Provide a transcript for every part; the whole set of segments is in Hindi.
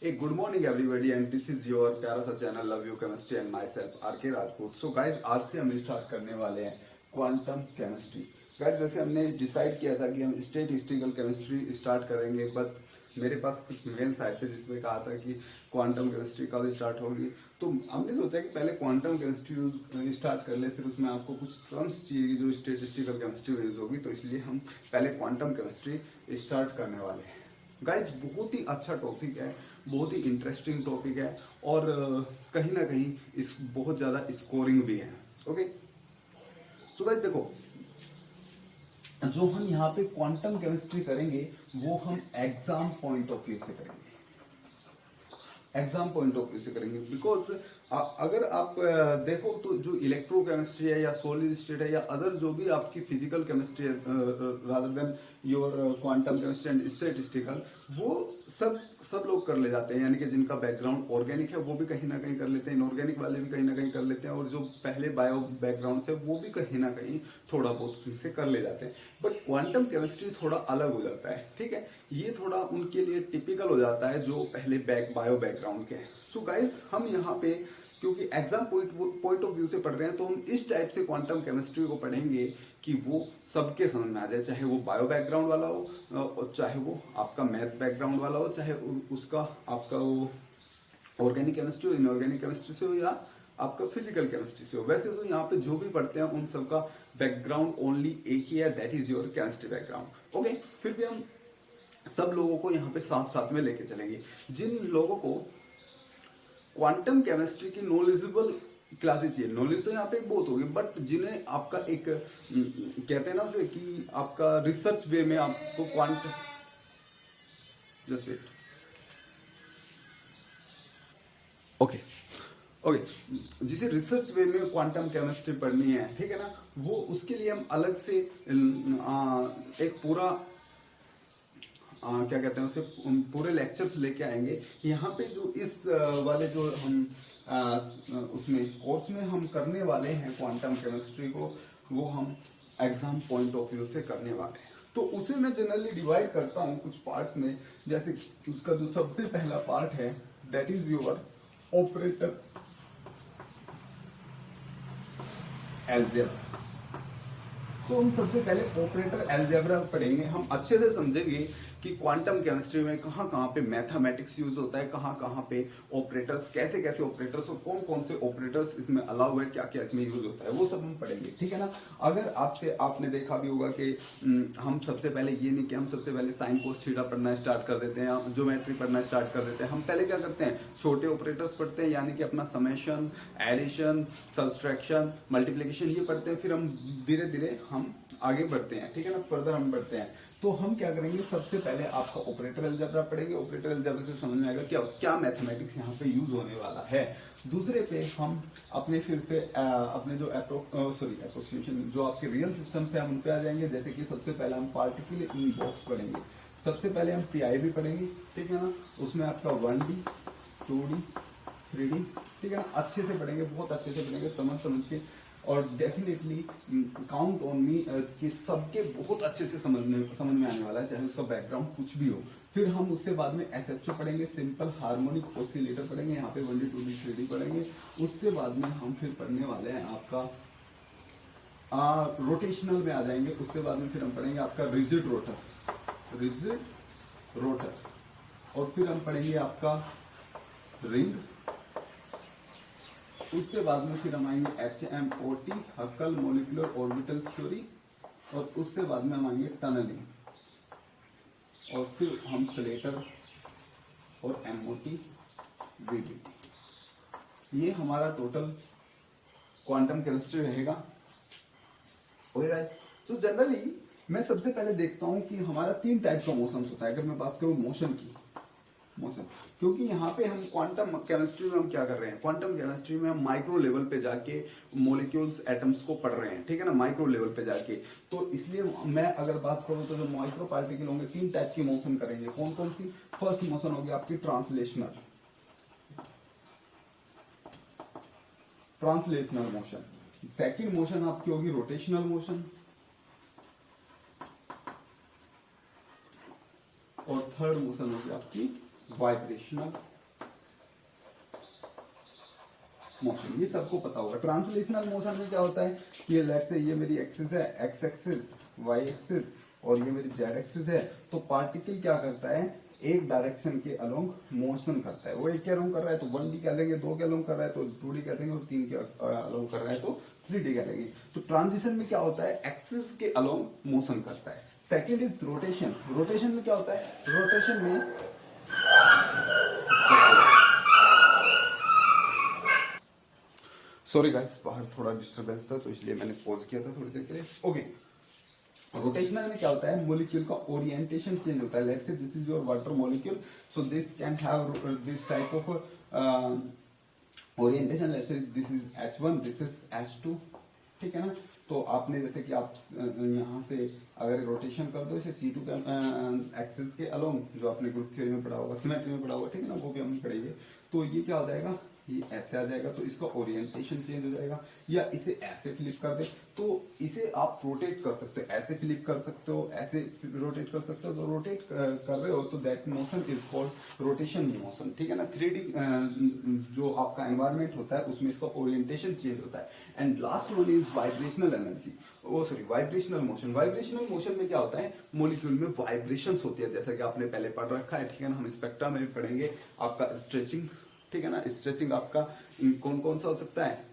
एक good morning everybody and this is your प्यारा सा channel love you chemistry and myself R K. Rajput. So guys आज से हम स्टार्ट करने वाले हैं क्वांटम केमिस्ट्री। गाइज वैसे हमने डिसाइड किया था कि हम स्टैटिस्टिकल केमिस्ट्री स्टार्ट करेंगे, बट मेरे पास कुछ मेल्स आए थे जिसमें कहा था कि क्वांटम केमिस्ट्री कब स्टार्ट होगी। तो हमने सोचा कि पहले क्वांटम केमिस्ट्री स्टार्ट कर ले, फिर उसमें आपको कुछ टर्म्स चाहिए जो स्टैटिस्टिकल केमिस्ट्री में यूज होगी, तो इसलिए हम पहले क्वांटम केमिस्ट्री स्टार्ट करने वाले हैं। गाइज बहुत ही अच्छा टॉपिक है, बहुत ही इंटरेस्टिंग टॉपिक है और कहीं ना कहीं इस बहुत ज़्यादा स्कोरिंग भी है। ओके, तो गाइज देखो, जो हम यहाँ पे क्वांटम केमिस्ट्री करेंगे वो हम एग्जाम पॉइंट ऑफ व्यू से करेंगे। एग्जाम पॉइंट ऑफ व्यू से करेंगे बिकॉज अगर आप देखो तो जो इलेक्ट्रोकेमिस्ट्री है या सॉलिड स्टेट है या अदर जो भी आपकी फिजिकल केमिस्ट्री है rather than your quantum chemistry and statistical, वो सब लोग कर ले जाते हैं। यानी कि जिनका बैकग्राउंड ऑर्गेनिक है वो भी कहीं ना कहीं कर लेते हैं, इनऑर्गेनिक वाले भी कहीं ना कहीं कर लेते हैं, और जो पहले बायो बैकग्राउंड से वो भी कहीं ना कहीं थोड़ा बहुत से कर ले जाते हैं। बट क्वांटम केमिस्ट्री थोड़ा अलग हो जाता है, ठीक है, ये थोड़ा उनके लिए टिपिकल हो जाता है जो पहले बायो बैकग्राउंड के हैं। सो गाइस हम यहाँ पे क्योंकि एग्जाम पॉइंट ऑफ व्यू से पढ़ रहे हैं, तो हम इस टाइप से क्वांटम केमिस्ट्री को पढ़ेंगे कि वो सबके समझ में आ जाए, चाहे वो बायो बैकग्राउंड वाला हो और चाहे वो आपका मैथ बैकग्राउंड वाला हो, चाहे उसका आपका वो ऑर्गेनिक केमिस्ट्री हो, इनऑर्गेनिक केमिस्ट्री से हो या आपका फिजिकल केमिस्ट्री से हो। वैसे तो यहाँ पे जो भी पढ़ते हैं उन सबका बैकग्राउंड ओनली एक ही है, that is your chemistry background. Okay, फिर भी हम सब लोगों को यहाँ पे साथ साथ में लेके चलेंगे। जिन लोगों को क्वांटम केमिस्ट्री की नॉलेजेबल क्लासेस चाहिए, नॉलेज तो यहाँ पे बहुत होगी, बट जिन्हें आपका एक कहते हैं ना उसे कि आपका रिसर्च वे में आपको जस्ट वेट ओके ओके जिसे रिसर्च वे में क्वांटम केमिस्ट्री पढ़नी है, ठीक है ना, वो उसके लिए हम अलग से एक पूरा क्या कहते हैं उसे पूरे लेक्चर्स लेके आएंगे। यहाँ पे जो इस वाले जो हम उसमें कोर्स में हम करने वाले हैं क्वांटम केमिस्ट्री को, वो हम एग्जाम पॉइंट ऑफ व्यू से करने वाले हैं। तो उसे मैं जनरली डिवाइड करता हूँ कुछ पार्ट्स में। जैसे उसका जो सबसे पहला पार्ट है that is your operator algebra. तो हम सबसे पहले ऑपरेटर अलजेब्रा पढ़ेंगे। हम अच्छे से समझेंगे कि क्वांटम केमिस्ट्री में कहाँ कहाँ पे मैथमेटिक्स यूज होता है, कहाँ कहाँ पे ऑपरेटर्स, कैसे कैसे ऑपरेटर्स और कौन कौन से ऑपरेटर्स इसमें अलाउ है, क्या क्या इसमें यूज होता है, वो सब हम पढ़ेंगे, ठीक है ना। अगर आपने देखा भी होगा कि हम सबसे पहले ये नहीं कि हम सबसे पहले साइन कोस थीटा पढ़ना स्टार्ट कर देते हैं, ज्योमेट्री पढ़ना स्टार्ट कर देते हैं। हम पहले क्या करते हैं, छोटे ऑपरेटर्स पढ़ते हैं, यानी कि अपना समेशन, एडिशन, सब्सट्रैक्शन, मल्टीप्लिकेशन ये पढ़ते हैं। फिर हम धीरे धीरे हम आगे बढ़ते हैं, ठीक है ना, फर्दर हम बढ़ते हैं। तो हम क्या करेंगे, सबसे पहले आपका ऑपरेटर अलजेब्रा पढ़ेंगे। ऑपरेटर अलजेब्रा से समझ में आएगा क्या क्या मैथमेटिक्स यहाँ पे यूज होने वाला है। दूसरे पे हम अपने फिर से अपने जो अप्रोक्सीमेशन जो आपके रियल सिस्टम से हम उन पे आ जाएंगे। जैसे कि सबसे पहले हम पार्टिकल इन बॉक्स पढ़ेंगे, सबसे पहले हम पीआईबी पढ़ेंगे, ठीक है ना। उसमें आपका 1D 2D 3D, ठीक है ना, अच्छे से पढ़ेंगे, बहुत अच्छे से पढ़ेंगे, समझ के, और डेफिनेटली काउंट ऑन मी कि सबके बहुत अच्छे से समझ में आने वाला है, चाहे उसका बैकग्राउंड कुछ भी हो। फिर हम उससे बाद में एसएचओ पढ़ेंगे, सिंपल हार्मोनिक ऑसिलेटर पढ़ेंगे, यहाँ पे 1D 2D 3D पढ़ेंगे। उससे बाद में हम फिर पढ़ने वाले हैं आपका रोटेशनल में आ जाएंगे। उससे बाद में फिर हम पढ़ेंगे आपका रिजिड रोटर, और फिर हम पढ़ेंगे आपका रिंग। उससे बाद में फिर हम आएंगे HMOT, हक्कल मॉलिक्यूलर ऑर्बिटल थ्योरी, और उससे बाद में हम आएंगे टनलिंग, और फिर हम स्लेटर और MOT VBT। ये हमारा टोटल क्वांटम केमिस्ट्री रहेगा। ओके गाइस, तो जनरली मैं सबसे पहले देखता हूं कि हमारा 3 टाइप का मोशन होता है। अगर मैं बात करूं मोशन की, क्योंकि यहाँ पे हम क्वांटम केमिस्ट्री में हम क्या कर रहे हैं, क्वांटम केमिस्ट्री में हम माइक्रो लेवल पे जाके मॉलिक्यूल्स एटम्स को पढ़ रहे हैं, ठीक है ना, माइक्रो लेवल पे जाके। तो इसलिए मैं अगर बात करूँ तो जो माइक्रो पार्टिकल होंगे 3 टाइप की मोशन करेंगे। कौन कौन सी? फर्स्ट मोशन होगी आपकी ट्रांसलेशनल मोशन। सेकेंड मोशन आपकी होगी रोटेशनल मोशन, और थर्ड मोशन होगी आपकी वाइब्रेशनल मोशन, ये सबको पता होगा। ट्रांसलेशनल मोशन में क्या होता है कि लेट्स से ये मेरी एक्सिस है, एक्स एक्सिस, वाई एक्सिस, और ये मेरी जेड एक्सिस है। तो पार्टिकल क्या करता है, एक डायरेक्शन के अलोंग मोशन करता है। वो एक के अलोंग कर रहा है तो 1D कह लेंगे, 2 के अलोंग कर रहा है तो 2D कह देंगे, और 3 के अलोंग कर रहा है तो 3D कह लेंगे। तो ट्रांजिशन में क्या होता है, एक्सिस के अलोंग मोशन करता है। Second is rotation. रोटेशन में क्या होता है, रोटेशन में सॉरी गाइस, बाहर थोड़ा डिस्टर्बेंस था तो इसलिए मैंने पॉज किया था थोड़ी देर के लिए। ओके, रोटेशनल में क्या होता है, मॉलिक्यूल का ओरिएंटेशन चेंज होता है। लेट्स से this is your water molecule, so this can have this type of orientation. Let's say this is H1, this is H2, ठीक है ना। तो आपने जैसे कि आप यहाँ से अगर रोटेशन कर दो इसे C2 के एक्सिस के अलोंग, जो आपने ग्रुप थ्योरी में पढ़ा होगा, सिमेट्री में पढ़ा होगा, ठीक है ना, वो भी हम पढ़ेंगे। तो ये क्या हो जाएगा, ये ऐसे आ जाएगा, तो इसका ओरिएंटेशन चेंज हो जाएगा। या इसे ऐसे फ्लिप कर दे तो इसे आप रोटेट कर सकते हो, ऐसे फ्लिप कर सकते हो, ऐसे रोटेट कर सकते हो। तो रोटेट कर रहे हो तो that motion is called rotation motion, ठीक है ना। 3D जो आपका एनवायरमेंट होता है उसमें इसका ओरिएंटेशन चेंज होता है। And last one is vibrational energy, vibrational motion. Vibrational motion में क्या होता है, मॉलिक्यूल में वाइब्रेशंस होती है, जैसा कि आपने पहले पढ़ रखा है, ठीक है ना। हम स्पेक्ट्रा में भी पढ़ेंगे आपका स्ट्रेचिंग, ठीक है ना। स्ट्रेचिंग आपका कौन कौन सा हो सकता है,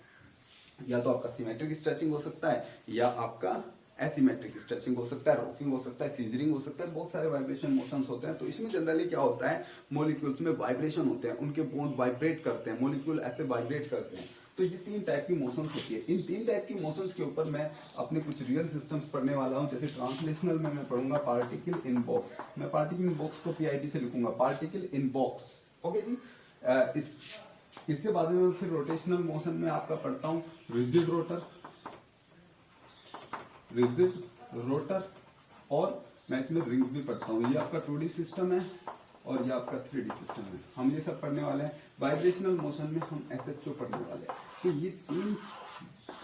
या तो आपका सिमेट्रिक स्ट्रेचिंग हो सकता है, या आपका एसिमेट्रिक स्ट्रेचिंग हो सकता है, रॉकिंग हो सकता है, सीजरिंग हो सकता है। बहुत सारे वाइब्रेशन मोशंस होते हैं। तो इसमें जनरली क्या होता है, मॉलिक्यूल्स में वाइब्रेशन होते हैं, उनके बॉन्ड वाइब्रेट करते हैं, मॉलिक्यूल ऐसे वाइब्रेट करते हैं। तो ये 3 टाइप की मोशंस होती है। इन 3 टाइप की मोशंस के ऊपर मैं अपने कुछ रियल सिस्टम्स पढ़ने वाला हूँ। जैसे ट्रांसलेशनल में मैं पढ़ूंगा पार्टिकल इन बॉक्स। मैं पार्टिकल इन बॉक्स को PID से लिखूंगा, पार्टिकल इन बॉक्स, ओके जी। इसके बाद में फिर रोटेशनल मोशन में आपका पढ़ता हूँ रिजिड रोटर, रिजिड रोटर, और मैं इसमें रिंग भी पढ़ता हूँ। ये आपका 2D सिस्टम है और ये आपका 3D सिस्टम है। हम ये सब पढ़ने वाले हैं। वाइब्रेशनल मोशन में हम SHO पढ़ने वाले हैं। तो ये 3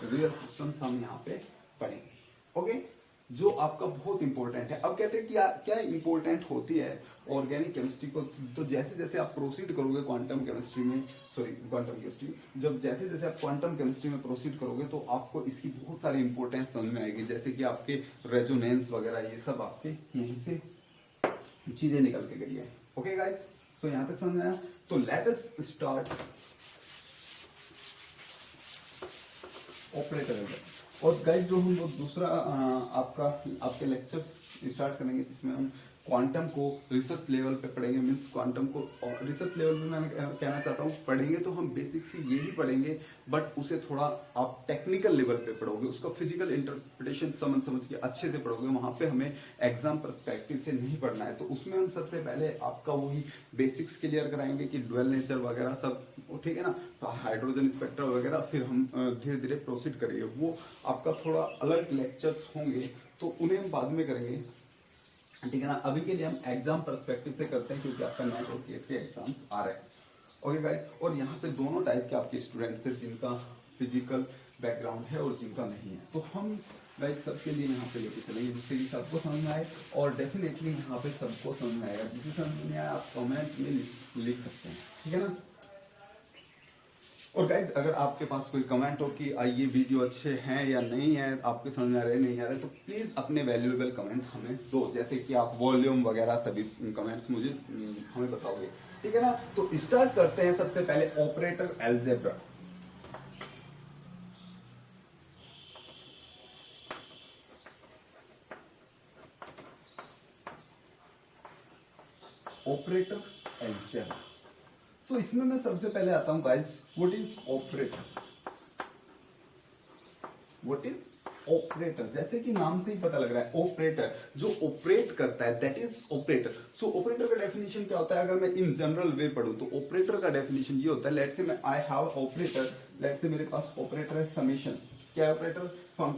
रियल सिस्टम्स हम यहाँ पे पढ़ेंगे, ओके, जो आपका बहुत इंपॉर्टेंट है। अब कहते हैं कि क्या इंपॉर्टेंट होती है ऑर्गेनिक केमिस्ट्री को। तो जैसे जैसे आप प्रोसीड करोगे क्वांटम केमिस्ट्री में, क्वांटम केमिस्ट्री, जब जैसे जैसे आप क्वांटम केमिस्ट्री में प्रोसीड करोगे तो आपको इसकी बहुत सारी इंपॉर्टेंस समझ में आएगी। जैसे कि आपके रेजोनेंस वगैरह, ये सब आपके यहीं से चीजें निकल के गई है। ओके गाइस, तो यहाँ तक समझ में आया। तो लेट अस स्टार्ट ऑपरेटर। और गाइस जो हम लोग दूसरा आपके लेक्चर्स स्टार्ट करेंगे जिसमें हम क्वांटम को रिसर्च लेवल पे पढ़ेंगे। मीन्स क्वांटम को रिसर्च लेवल पे मैं कहना चाहता हूँ पढ़ेंगे तो हम बेसिक से ये ही पढ़ेंगे, बट उसे थोड़ा आप टेक्निकल लेवल पे पढ़ोगे, उसका फिजिकल इंटरप्रिटेशन समझ के अच्छे से पढ़ोगे। वहाँ पे हमें एग्जाम पर्सपेक्टिव से नहीं पढ़ना है। तो उसमें हम सबसे पहले आपका वही बेसिक्स क्लियर कराएंगे कि ड्वेल नेचर वगैरह सब, ठीक है ना, तो हाइड्रोजन स्पेक्ट्रा वगैरह। फिर हम धीरे धीरे प्रोसीड करेंगे। वो आपका थोड़ा अलग लेक्चर्स होंगे तो उन्हें हम बाद में करेंगे, ठीक है ना। अभी के लिए हम एग्जाम पर्सपेक्टिव से करते हैं क्योंकि आपका नेट और गेट के एग्जाम्स आ रहे हैं, ओके गाइस। और यहाँ पे दोनों टाइप के आपके स्टूडेंट्स हैं, जिनका फिजिकल बैकग्राउंड है और जिनका नहीं है। तो हम गाइस सबके लिए यहाँ पे लेके चलेंगे जिससे कि सबको समझ में आए, और डेफिनेटली यहाँ पे सबको समझ में आएगा। जिसे समझ में नहीं आया आप कमेंट में लिख सकते हैं, ठीक है ना। और गाइज अगर आपके पास कोई कमेंट हो कि ये वीडियो अच्छे हैं या नहीं है, आपके समझ में आ रहे नहीं आ रहे, तो प्लीज अपने वैल्यूएबल कमेंट हमें दो। जैसे कि आप वॉल्यूम वगैरह सभी कमेंट्स मुझे हमें बताओगे, ठीक है ना। तो स्टार्ट करते हैं सबसे पहले operator algebra. Operator algebra. So इसमें मैं सबसे पहले आता हूं guys, what is operator. What is operator, जैसे कि नाम से ही पता लग रहा है ऑपरेटर जो ऑपरेट करता है, that is operator. So operator का डेफिनेशन क्या होता है, अगर मैं इन जनरल वे पढ़ूं तो ऑपरेटर का डेफिनेशन ये होता है, लेट्स से मैं I have operator, let's say मेरे पास ऑपरेटर है समेशन। क्या है ऑपरेटर,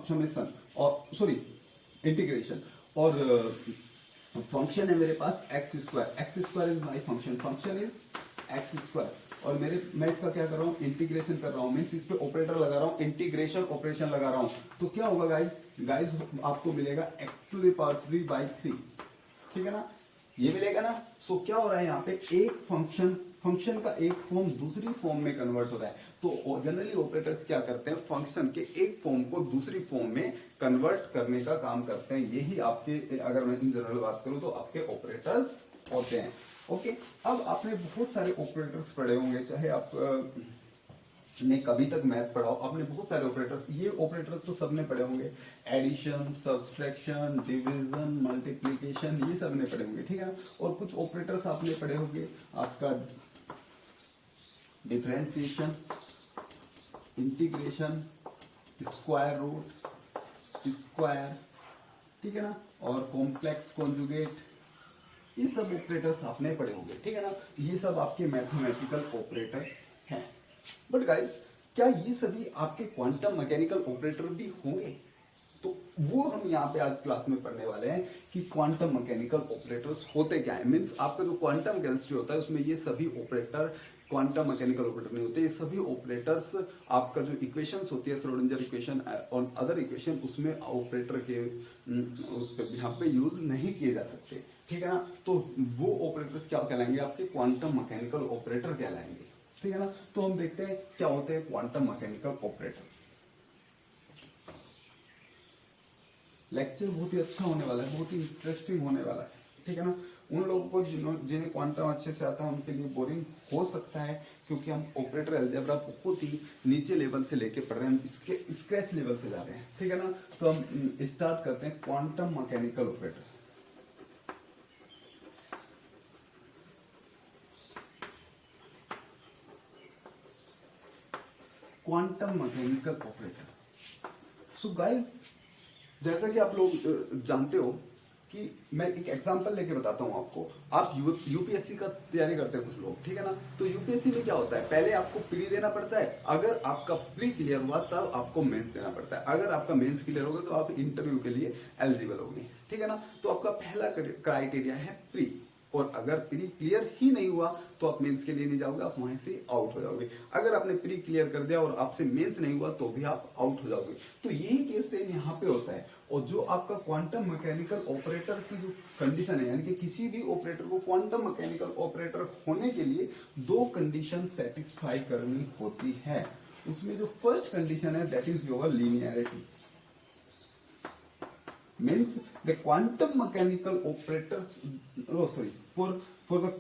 समेशन, और सॉरी इंटीग्रेशन, और फंक्शन है मेरे पास x square. X square is my function, function is x square. और मैं इसका क्या कर रहा हूँ, इंटीग्रेशन कर रहा हूँ, मीन्स इस पे ऑपरेटर लगा रहा हूँ, इंटीग्रेशन ऑपरेशन लगा रहा हूँ। तो क्या होगा गाइज आपको मिलेगा x⁻³ by 3, ठीक है ना। ये मिलेगा ना। सो क्या हो रहा है यहाँ पे, एक फंक्शन का एक फॉर्म दूसरी फॉर्म में कन्वर्ट हो रहा है। तो जनरली ऑपरेटर्स क्या करते हैं, फंक्शन के एक फॉर्म को दूसरी फॉर्म में कन्वर्ट करने का काम करते हैं। यही आपके, अगर मैं इन जनरल बात करूं तो आपके ऑपरेटर्स होते हैं। ओके, अब आपने बहुत सारे ऑपरेटर्स पढ़े होंगे, चाहे आप ने कभी तक मैथ पढ़ा हो, आपने बहुत सारे ऑपरेटर्स, ये ऑपरेटर्स तो सबने पढ़े होंगे, एडिशन, सब्सट्रैक्शन, डिवीजन, मल्टीप्लिकेशन, ये सब ने पढ़े होंगे, ठीक है ना। और कुछ ऑपरेटर्स आपने पढ़े होंगे, आपका differentiation, integration, square root, square, ठीक है ना, और कॉम्प्लेक्स कॉन्जुगेट, ये सब ऑपरेटर्स आपने पढ़े होंगे, ठीक है ना। ये सब आपके मैथमेटिकल ऑपरेटर्स हैं। बट गाइस, क्या ये सभी आपके क्वांटम मैकेनिकल ऑपरेटर भी होंगे? तो वो हम यहाँ पे आज क्लास में पढ़ने वाले हैं कि क्वांटम मैकेनिकल ऑपरेटर्स होते क्या है। मीन्स आपका जो क्वांटम केमिस्ट्री होता है उसमें ये सभी ऑपरेटर क्वांटम मैकेनिकल ऑपरेटर नहीं होते। ये सभी ऑपरेटर्स, आपका जो इक्वेशंस होती है, श्रोडिंगर इक्वेशन और अदर इक्वेशन, उसमें ऑपरेटर के उस पे यहाँ पे यूज नहीं किए जा सकते, ठीक है ना। तो वो ऑपरेटर्स क्या कहलाएंगे, आपके क्वांटम मैकेनिकल ऑपरेटर कहलाएंगे, ठीक है ना। तो हम देखते हैं क्या होते हैं क्वांटम मैकेनिकल ऑपरेटर्स। लेक्चर बहुत ही अच्छा होने वाला है, बहुत ही इंटरेस्टिंग होने वाला है, ठीक है ना। उन लोगों को जिन्हें क्वांटम अच्छे से आता है उनके लिए बोरिंग हो सकता है, क्योंकि हम ऑपरेटर अलजेब्रा बहुत ही नीचे लेवल से लेके पढ़ रहे हैं, हम इसके स्क्रैच लेवल से जा रहे हैं, ठीक है ना। तो हम स्टार्ट करते हैं quantum mechanical operator. Quantum mechanical operator. So guys, जैसा कि आप लोग जानते हो कि मैं एक एग्जांपल लेके बताता हूं आपको। आप यूपीएससी का तैयारी करते हैं कुछ लोग, ठीक है ना। तो यूपीएससी में क्या होता है, पहले आपको प्री देना पड़ता है, अगर आपका प्री क्लियर हुआ तब आपको मेंस देना पड़ता है। अगर आपका मेंस क्लियर होगा तो आप इंटरव्यू के लिए एलिजिबल होंगे, ठीक है ना। तो आपका पहला क्राइटेरिया है प्री, और अगर प्री क्लियर ही नहीं हुआ तो आप मेंस के लिए नहीं जाओगे, आप वहां से आउट हो जाओगे। अगर आपने प्री क्लियर कर दिया और आपसे मेंस नहीं हुआ तो भी आप आउट हो जाओगे। तो यही केस सेम यहाँ पे होता है। और जो आपका क्वांटम मैकेनिकल ऑपरेटर की जो कंडीशन है, यानी कि किसी भी ऑपरेटर को क्वांटम मैकेनिकल ऑपरेटर होने के लिए दो कंडीशन सेटिस्फाई करनी होती है। उसमें जो फर्स्ट कंडीशन है that is your linearity. Means the quantum mechanical operators, for the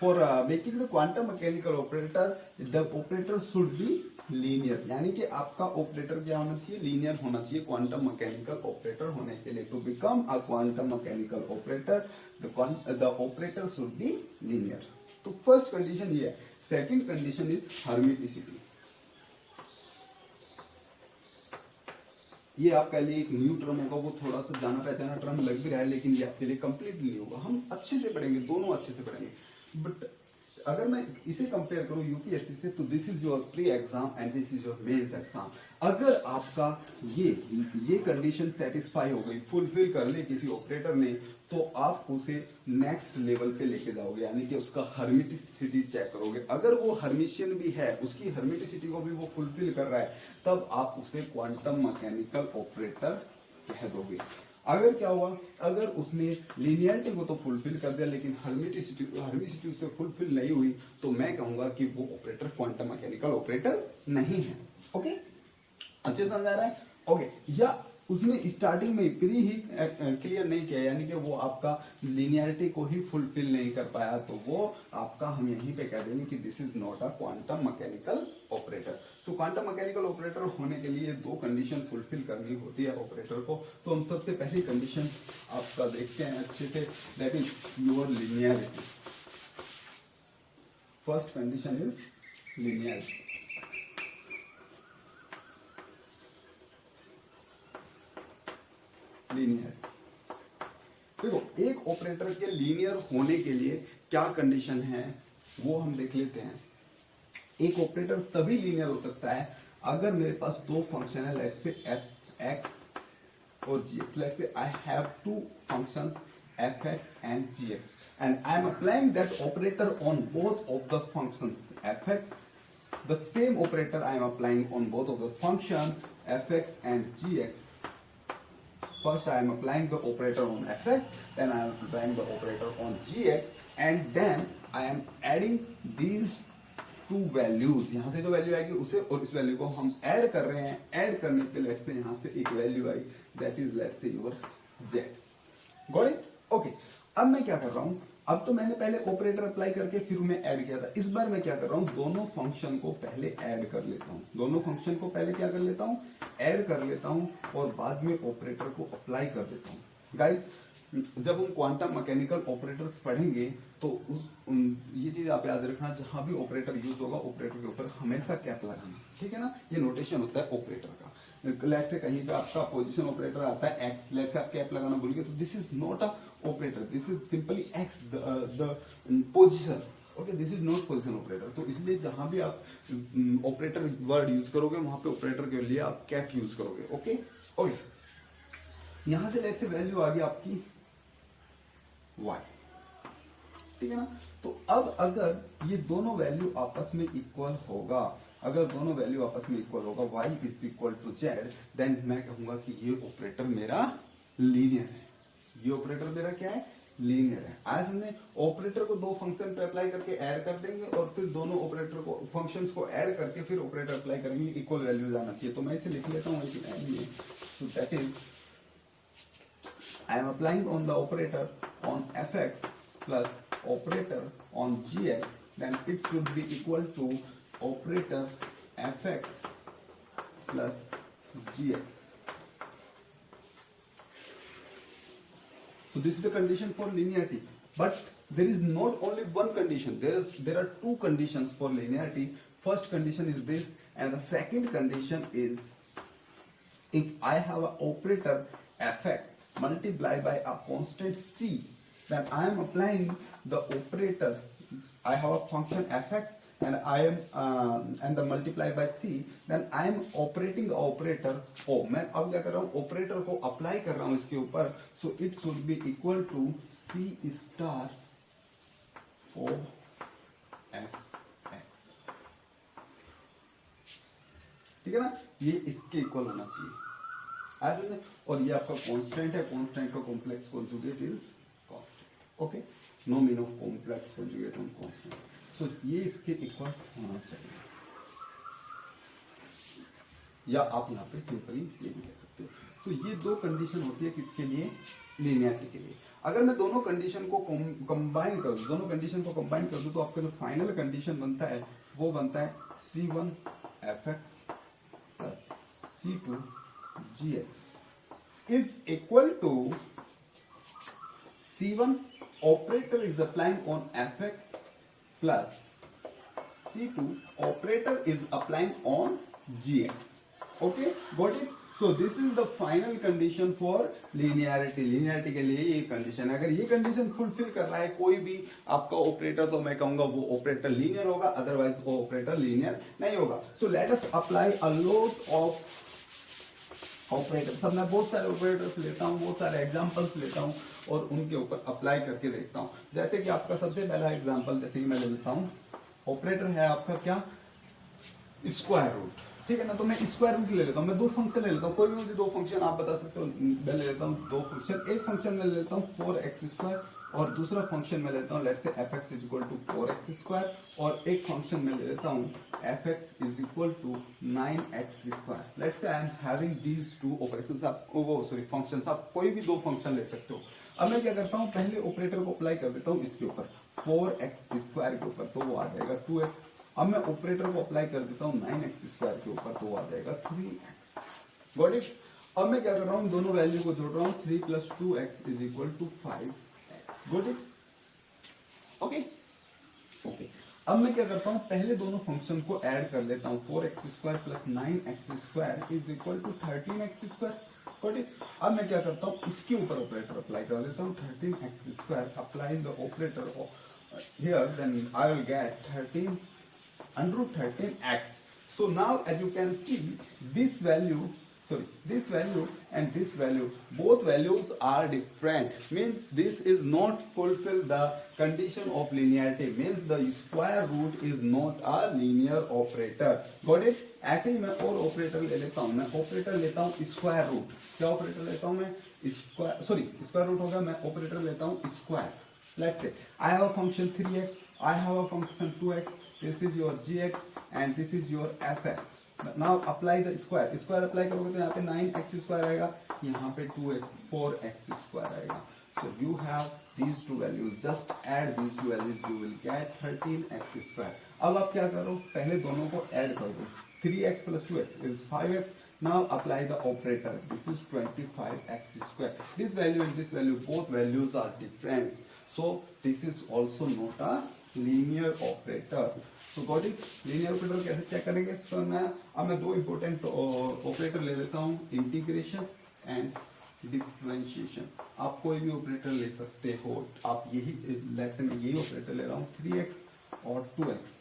for making the quantum mechanical operator, the operator should be linear, यानी कि आपका ऑपरेटर क्या होना चाहिए, लीनियर होना चाहिए क्वांटम मैकेनिकल ऑपरेटर होने के लिए। To become a quantum mechanical operator the operator should be linear. तो फर्स्ट कंडीशन ये है। Second condition is hermiticity. ये आपके लिए एक न्यू टर्म होगा, वो थोड़ा सा जाना पहचाना टर्म लग भी रहा है, लेकिन ये आपके लिए कंप्लीट नहीं होगा। हम अच्छे से पढ़ेंगे, दोनों अच्छे से पढ़ेंगे। बट अगर मैं इसे कंपेयर करूं यूपीएससी से, तो this is your pre exam and this is your mains exam. अगर आपका ये कंडीशन सेटिस्फाई हो गई, फुलफिल कर ले किसी ऑपरेटर ने, तो आप उसे नेक्स्ट लेवल पे लेके जाओगे, यानी कि उसका हर्मिटिसिटी चेक करोगे। अगर वो हर्मिशियन भी है, उसकी हर्मिटिसिटी को भी वो फुलफिल कर रहा है, तब आप उसे क्वांटम मैकेनिकल ऑपरेटर कह दोगे। अगर क्या हुआ, अगर उसने लीनियरिटी को तो फुलफिल कर दिया लेकिन हर्मिटिसिटी उससे फुलफिल नहीं हुई, तो मैं कहूंगा कि वो ऑपरेटर क्वांटम मैकेनिकल ऑपरेटर नहीं है। ओके, अच्छे से समझा रहा है। ओके, या उसने स्टार्टिंग में प्री ही क्लियर नहीं किया, यानी कि वो आपका लीनियरिटी को ही फुलफिल नहीं कर पाया, तो वो आपका, हम यहीं पे कह देंगे कि this is not a quantum mechanical operator. So quantum mechanical operator होने के लिए दो कंडीशन फुलफिल करनी होती है ऑपरेटर को। तो हम सबसे पहली कंडीशन आपका देखते हैं अच्छे से, that is your linearity. First condition is linearity. Linear, देखो एक ऑपरेटर के लीनियर होने के लिए क्या कंडीशन है वो हम देख लेते हैं। एक ऑपरेटर तभी लीनियर हो सकता है अगर मेरे पास दो फंक्शन है, लेट्स से एफ एक्स और जी x. Let's say I have two functions f x and g x and I am applying that operator on both of the functions f x. The same operator I am applying on both of the function fx and gx first I am applying the operator on fx, then I am applying the operator on gx, and then I am adding these to values, यहाँ से जो वैल्यू आएगी उसे और इस वैल्यू को हम ऐड कर रहे हैं। ऐड करने पे लेट्स से यहाँ से एक value I, that is let's say your z। Got it? Okay, अब मैं क्या कर रहा हूँ, अब तो मैंने पहले ऑपरेटर अप्लाई करके फिर मैं ऐड किया था, इस बार मैं क्या कर रहा हूँ, दोनों फंक्शन को पहले ऐड कर लेता हूँ। दोनों फंक्शन को पहले क्या कर लेता हूँ, ऐड कर लेता हूँ और बाद में ऑपरेटर को अप्लाई कर देता हूँ। गाइस, जब हम क्वांटम मैकेनिकल ऑपरेटर्स पढ़ेंगे तो ये चीज आप याद रखना, जहां भी ऑपरेटर यूज होगा ऑपरेटर के ऊपर हमेशा कैप लगाना, ठीक है ना। ये नोटेशन होता है ऑपरेटर का। लेट्स से कहीं पे आपका पोजीशन ऑपरेटर आता है एक्स, लेट्स से आप कैप लगाना भूल गए तो this is not a operator, this is simply x the position. Okay, this is not position operator. तो इसलिए जहां भी आप ऑपरेटर वर्ड यूज करोगे वहां पे ऑपरेटर के लिए आप कैप यूज करोगे। ओके ओके, यहां से लेट्स से वैल्यू आ गई आपकी y, ठीक है ना। तो अब अगर ये दोनों वैल्यू आपस में इक्वल होगा, अगर दोनों वैल्यू आपस में इक्वल होगा, y is equal to z, then मैं कहूंगा कि ये ऑपरेटर मेरा लीनियर है। ये ऑपरेटर मेरा क्या है, लीनियर है। आज हमने ऑपरेटर को दो फंक्शन पे अप्लाई करके ऐड कर देंगे और फिर दोनों ऑपरेटर को फंक्शंस को ऐड करके फिर ऑपरेटर अप्लाई करेंगे, इक्वल वैल्यू आना चाहिए। तो मैं इसे लिख लेता हूँ, so that is I am applying on the operator on fx plus operator on gx, then it should be equal to operator fx plus gx. So this is the condition for linearity, but there is not only one condition. There are two conditions for linearity. First condition is this, and the second condition is if I have an operator fx multiply by a constant c, then I am applying the operator. I have a function fx and I am and the multiply by c, then I am operating the operator o. मैं अब क्या कर रहा हूँ, ऑपरेटर को अप्लाई कर रहा हूँ इसके ऊपर, so it should be equal to c star o fx, ठीक है ना। ये इसके इक्वल होना चाहिए आज, और ये आपका कांस्टेंट है, कांस्टेंट का complex conjugate is constant. Okay, no mean of complex conjugate on constant. So ये इसके इक्वल होना चाहिए, या आप यहाँ पे सिंपली ये भी कह सकते हो। तो ये दो कंडीशन होती है किसके लिए, लीनियरिटी के लिए। अगर मैं दोनों कंडीशन को कंबाइन कर दूं, दोनों कंडीशन को कंबाइन कर दूं तो आपका जो फाइनल कंडीशन बनता है वो बनता है c1 fx plus c2 gx is equal to c1 operator is applying on fx plus c2 operator is applying on gx. Okay, got it? So this is the final condition for linearity. linearity के लिए ये कंडीशन है। अगर ये कंडीशन फुलफिल कर रहा है कोई भी आपका ऑपरेटर, तो मैं कहूंगा वो ऑपरेटर लीनियर होगा, अदरवाइज वो ऑपरेटर लीनियर नहीं होगा। So let us apply a lot of operator. सब मैं बहुत सारे ऑपरेटर्स लेता हूँ, बहुत सारे एग्जांपल्स लेता हूँ और उनके ऊपर अप्लाई करके देखता हूँ। जैसे कि आपका सबसे पहला एग्जांपल, जैसे कि मैं ले लेता हूँ, ऑपरेटर है आपका क्या, स्क्वायर रूट, ठीक है ना। तो मैं स्क्वायर रूट ले लेता हूँ, मैं दो फंक्शन ले लेता हूँ, कोई भी मुझे दो फंक्शन आप बता सकते हो। मैं ले लेता हूँ दो फंक्शन, एक फंक्शन में ले लेता हूँ 4x² और दूसरा फंक्शन में लेता हूँ let's say fx is equal to 4x², और एक फंक्शन में ले लेता हूँ fx is equal to 9x²। Let's say I am having these two operations, आप वो सॉरी फंक्शंस, आप कोई भी दो फंक्शन ले सकते हो। अब मैं क्या करता हूँ, पहले ऑपरेटर को अप्लाई कर देता हूँ इसके ऊपर 4x² के ऊपर, तो वो आ जाएगा 2x। अब मैं ऑपरेटर को अप्लाई कर देता हूँ 9x² के ऊपर, तो वो आ जाएगा 3x। Got it? अब मैं क्या कर रहा हूँ, दोनों वैल्यू को जोड़ रहा हूँ, 3 + 2x is equal to 5x। Got it? Okay okay, अब मैं क्या करता हूँ, पहले दोनों फंक्शन को ऐड कर लेता हूँ, 4x² + 9x² is equal to 13x²। Got it? अब मैं क्या करता हूँ, इसके ऊपर ऑपरेटर अप्लाई कर देता हूँ, 13x², apply the operator here, then I will get 13 √ 13x. So now as you can see, this value and this value, both values are different, means this is not fulfill the condition of linearity, means the square root is not a linear operator. Got it? ऐसे ही मैं और ऑपरेटर ले लेता हूँ, मैं ऑपरेटर लेता हूँ स्क्वायर रूट। क्या ऑपरेटर लेता हूँ मैं? स्क्वायर, सॉरी स्क्वायर रूट होगा, मैं ऑपरेटर लेता हूँ square. Let's say I have a function 3x, I have a function 2x, this is your gx and this is your fx. Now apply the square, square apply करोगे तो यहाँ पे 9x स्क्वायर आएगा, यहाँ पे 2x 4x स्क्वायर आएगा. So you have these two values, just add these two values, you will get 13x square. अब आप क्या करो, पहले दोनों को ऐड कर दो. 3x plus 2x is 5x. Now apply the operator. This is 25x square. This value and this value, both values are different. So this is also not a linear operator. So got it? Linear operator कैसे चेक करेंगे? So मैं दो important operator ले लेता हूँ, integration and डिफरेंशिएशन. आप कोई भी ऑपरेटर ले सकते हो, आप यही लेक्चर में यही ऑपरेटर ले रहा हूँ, 3x और 2x.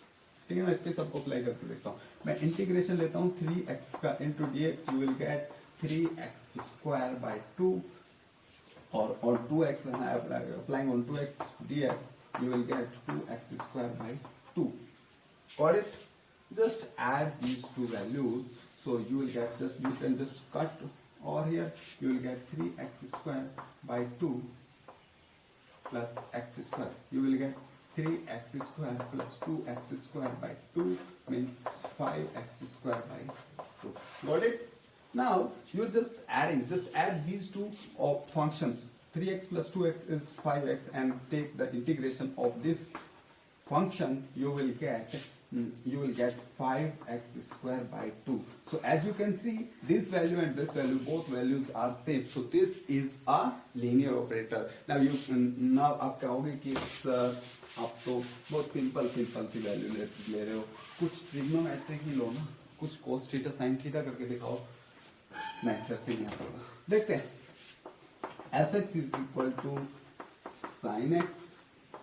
ठीक है ना, इसके सबको अप्लाई करके देखता हूँ. मैं इंटीग्रेशन लेता हूँ 3x का into dx, you will gate 3x square by 2 और 2x when I applying on 2x dx, you will get 2x square by 2. Got it? Just add these two values, so you will get, just you can just cut over here, you will get 3x square by 2 plus x square. You will get 3x square plus 2x square by 2 means 5x square by 2. Got it? Now you're just adding, just add these two functions. 3x plus 2x is 5x, and take the integration of this function, you will get 5x square by 2. So as you can see, this value and this value, both values are same. So this is a linear operator. Now आप कहोगे कि आप तो बहुत सिंपल सी वैल्यू ले रहे हो, कुछ ट्रिग्नोमेट्री की लो ना, कुछ cos थीटा sin थीटा करके दिखाओ. नहीं सर से नहीं आता होगा. देखते हैं. fx is equal to sin x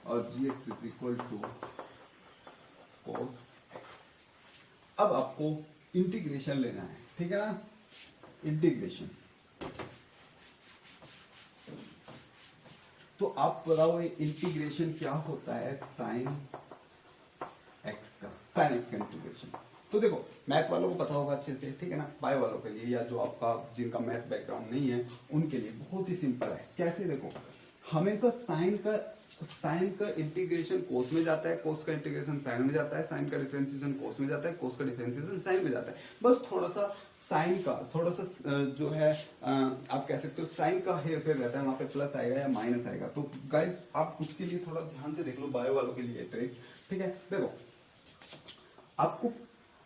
और gx is equal to cos x. अब आपको इंटीग्रेशन लेना है, ठीक है ना. इंटीग्रेशन तो आप बताओ इंटीग्रेशन क्या होता है साइन एक्स का, साइन एक्स का इंटीग्रेशन. तो देखो मैथ वालों को पता होगा अच्छे से, ठीक है ना. बायो वालों के लिए या जो आपका जिनका मैथ बैकग्राउंड नहीं है उनके लिए बहुत ही सिंपल है. कैसे? देखो हमेशा साइन का इंटीग्रेशन कोस में जाता है, कोस का इंटीग्रेशन साइन में जाता है, साइन का डिफरेंशिएशन कोस में जाता है, कोस का डिफरेंशिएशन साइन में जाता है. बस थोड़ा सा साइन का जो है आप कह सकते हो साइन का हेर फेर रहता है, वहां पे प्लस आएगा या माइनस आएगा. तो गाइस आप उसके लिए थोड़ा ध्यान से देख लो, बायो वालों के लिए ट्रिक, ठीक है. देखो आपको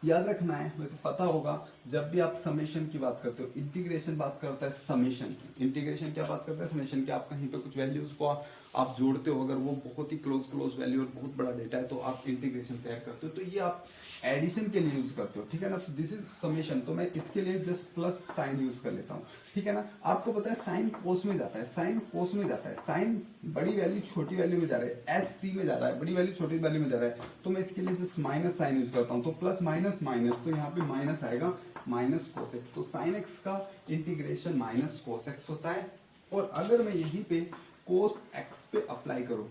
याद रखना है, वैसे पता होगा जब भी आप समेशन की बात करते हो, इंटीग्रेशन बात करता है समेशन की, इंटीग्रेशन क्या बात करता है समेशन की. आप कहीं पे कुछ वैल्यूज को आप जोड़ते हो, अगर वो बहुत ही क्लोज वैल्यू और बहुत बड़ा डेटा है तो आप इंटीग्रेशन से ऐड करते हो, तो ये आप एडिशन के लिए यूज करते हो, ठीक है ना. तो दिस इज समेशन, तो मैं इसके लिए जस्ट प्लस साइन यूज कर लेता हूँ, ठीक है ना. आपको पता है साइन कोस में जाता है, साइन कोस में जाता है, साइन बड़ी वैल्यू छोटी वैल्यू में जा रहा है, एस सी में जा रहा है, बड़ी वैल्यू छोटी वैल्यू में जा रहा है, तो मैं इसके लिए जस्ट माइनस साइन यूज करता हूँ. तो प्लस माइनस माइनस, तो यहाँ पे माइनस आएगा, माइनस कोस एक्स. तो साइन एक्स का इंटीग्रेशन माइनस कोस एक्स होता है. और अगर मैं यहीं पे कोस एक्स पे अप्लाई करूं,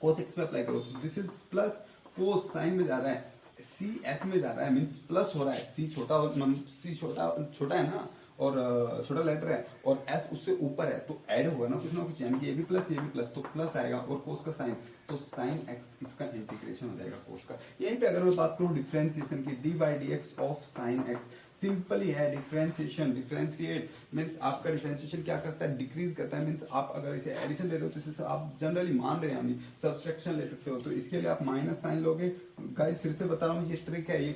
कोस एक्स पे अप्लाई करो, तो this is plus cos sign में जा रहा है, सी एस में जा रहा है, मीन्स प्लस हो रहा है. सी छोटा है ना, और छोटा लेटर है, और एस उससे ऊपर है, तो ऐड होगा ना कुछ, यानी कि ये भी प्लस, तो प्लस आएगा, और कोस का साइन, तो साइन एक्स इसका इंटीग्रेशन हो जाएगा कोस का. यहीं पे अगर मैं बात करूं डिफरेंशिएशन की, D by d x of sine x, simply है डिफरेंशिएशन. डिफरेंशिएट मीन्स आपका डिफरेंशिएशन क्या करता है, डिक्रीज करता है. मीन्स आप अगर इसे एडिशन ले रहे हो तो इसे आप जनरली मान रहे हैं, सब्सट्रैक्शन ले सकते हो, तो इसके लिए आप माइनस साइन लोगे. गाइस फिर से बता रहा हूँ, ये ट्रिक है, ये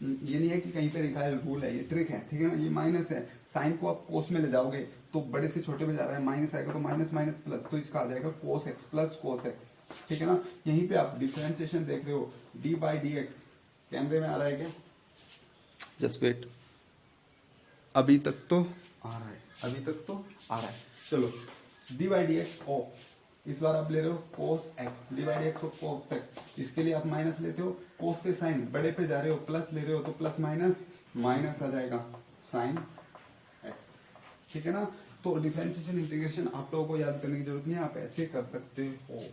नहीं है कि कहीं पे लिखा है रूल है, ये ट्रिक है, ठीक है ना. ये माइनस है, साइन को आप कोस में ले जाओगे तो बड़े से छोटे में जा रहा है, माइनस आएगा तो माइनस माइनस प्लस, तो इसका आ जाएगा cos x plus cos x, ठीक है ना. यहीं पे आप डिफरेंशिएशन देख रहे हो, डी बाई डी एक्स. कैमरे में आ रहा है क्या? जस्ट वेट, अभी तक तो आ रहा है, चलो. D by d x of, इस बार आप ले रहे हो cos x, D by d x of cos x. इसके लिए आप माइनस लेते हो, कोस से साइन बड़े पे जा रहे हो, प्लस ले रहे हो, तो प्लस माइनस आ जाएगा साइन एक्स, ठीक है ना. तो डिफरेंशिएशन इंटीग्रेशन आप लोगों को याद करने की जरूरत नहीं है, आप ऐसे कर सकते हो,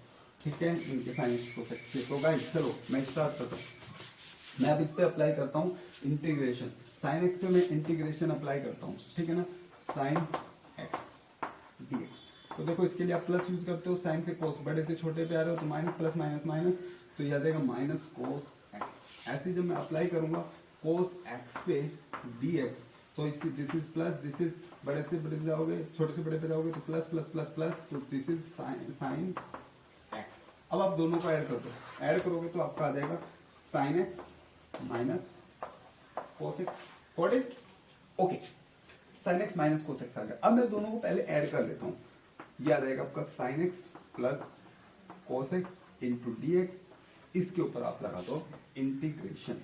ठीक है. इनके साइन एक्स को सकते. तो गाइस चलो मैं स्टार्ट करता हूँ. मैं अब इस पे अप्लाई करता हूँ इंटीग्रेशन. साइन एक्स पे मैं इंटीग्रेशन अप्लाई करता हूँ, ठीक है ना. साइन एक्स तो देखो इसके लिए आप प्लस यूज करते हो, साइन से कोस, बड़े से छोटे पे आ रहे हो तो माइनस प्लस माइनस माइनस, तो ये आ जाएगा माइनस कोस एक्स। ऐसे जब मैं अप्लाई करूंगा कोस एक्स पे डी एक्स, तो इसी this is plus, this is बड़े से बड़े पे जाओगे, छोटे से बड़े पे जाओगे तो प्लस प्लस प्लस प्लस, तो दिस इज साइन एक्स। अब आप दोनों को ऐड कर दो, ऐड करोगे तो आपका आ जाएगा sine x minus cos x. Got it? Okay, sine x minus cos x आ गया। अब मैं दोनों को पहले ऐड कर लेता हूं, ये आ जाएगा आपका sign x plus cos x into D x. इसके ऊपर आप लगा दो इंटीग्रेशन।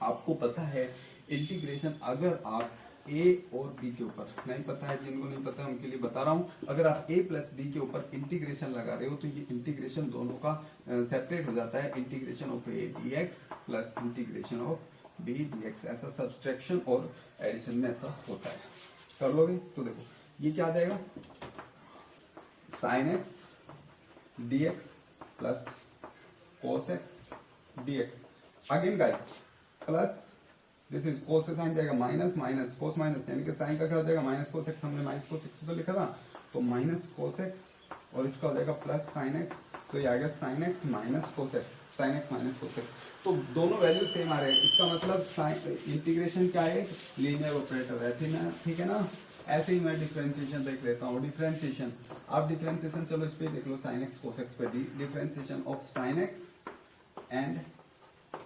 आपको पता है इंटीग्रेशन, अगर आप a और b के ऊपर, नहीं पता है जिनको नहीं पता है उनके लिए बता रहा हूं, अगर आप a प्लस b के ऊपर इंटीग्रेशन लगा रहे हो तो ये इंटीग्रेशन दोनों का सेपरेट हो जाता है। Integration of a dx plus integration of b dx, ऐसा सब्सट्रैक्शन और एडिशन में ऐसा होता है। कर लोगे तो देखो ये क्या आ जाएगा, sine x D x plus cos x D x. Again guys plus this is कोस से साइन जाएगा माइनस, माइनस कोस माइनस, यानी कि साइन का क्या हो जाएगा माइनस कोस एक्स, हमने माइनस कोस एक्स तो लिखा था, तो माइनस कोस एक्स और इसका हो जाएगा प्लस साइन एक्स, तो ये आ गया sign x minus cos x, sine x minus cos x. तो दोनों वैल्यू सेम आ रहे हैं, इसका मतलब साइन इंटीग्रेशन क्या है, लीनियर ऑपरेटर है, ठीक है ना। ऐसे ही मैं डिफरेंशिएशन देख लेता हूँ। डिफरेंशिएशन, आप डिफरेंशिएशन चलो इस पे देख लो, साइन एक्स कोस एक्स पे differentiation of sine x and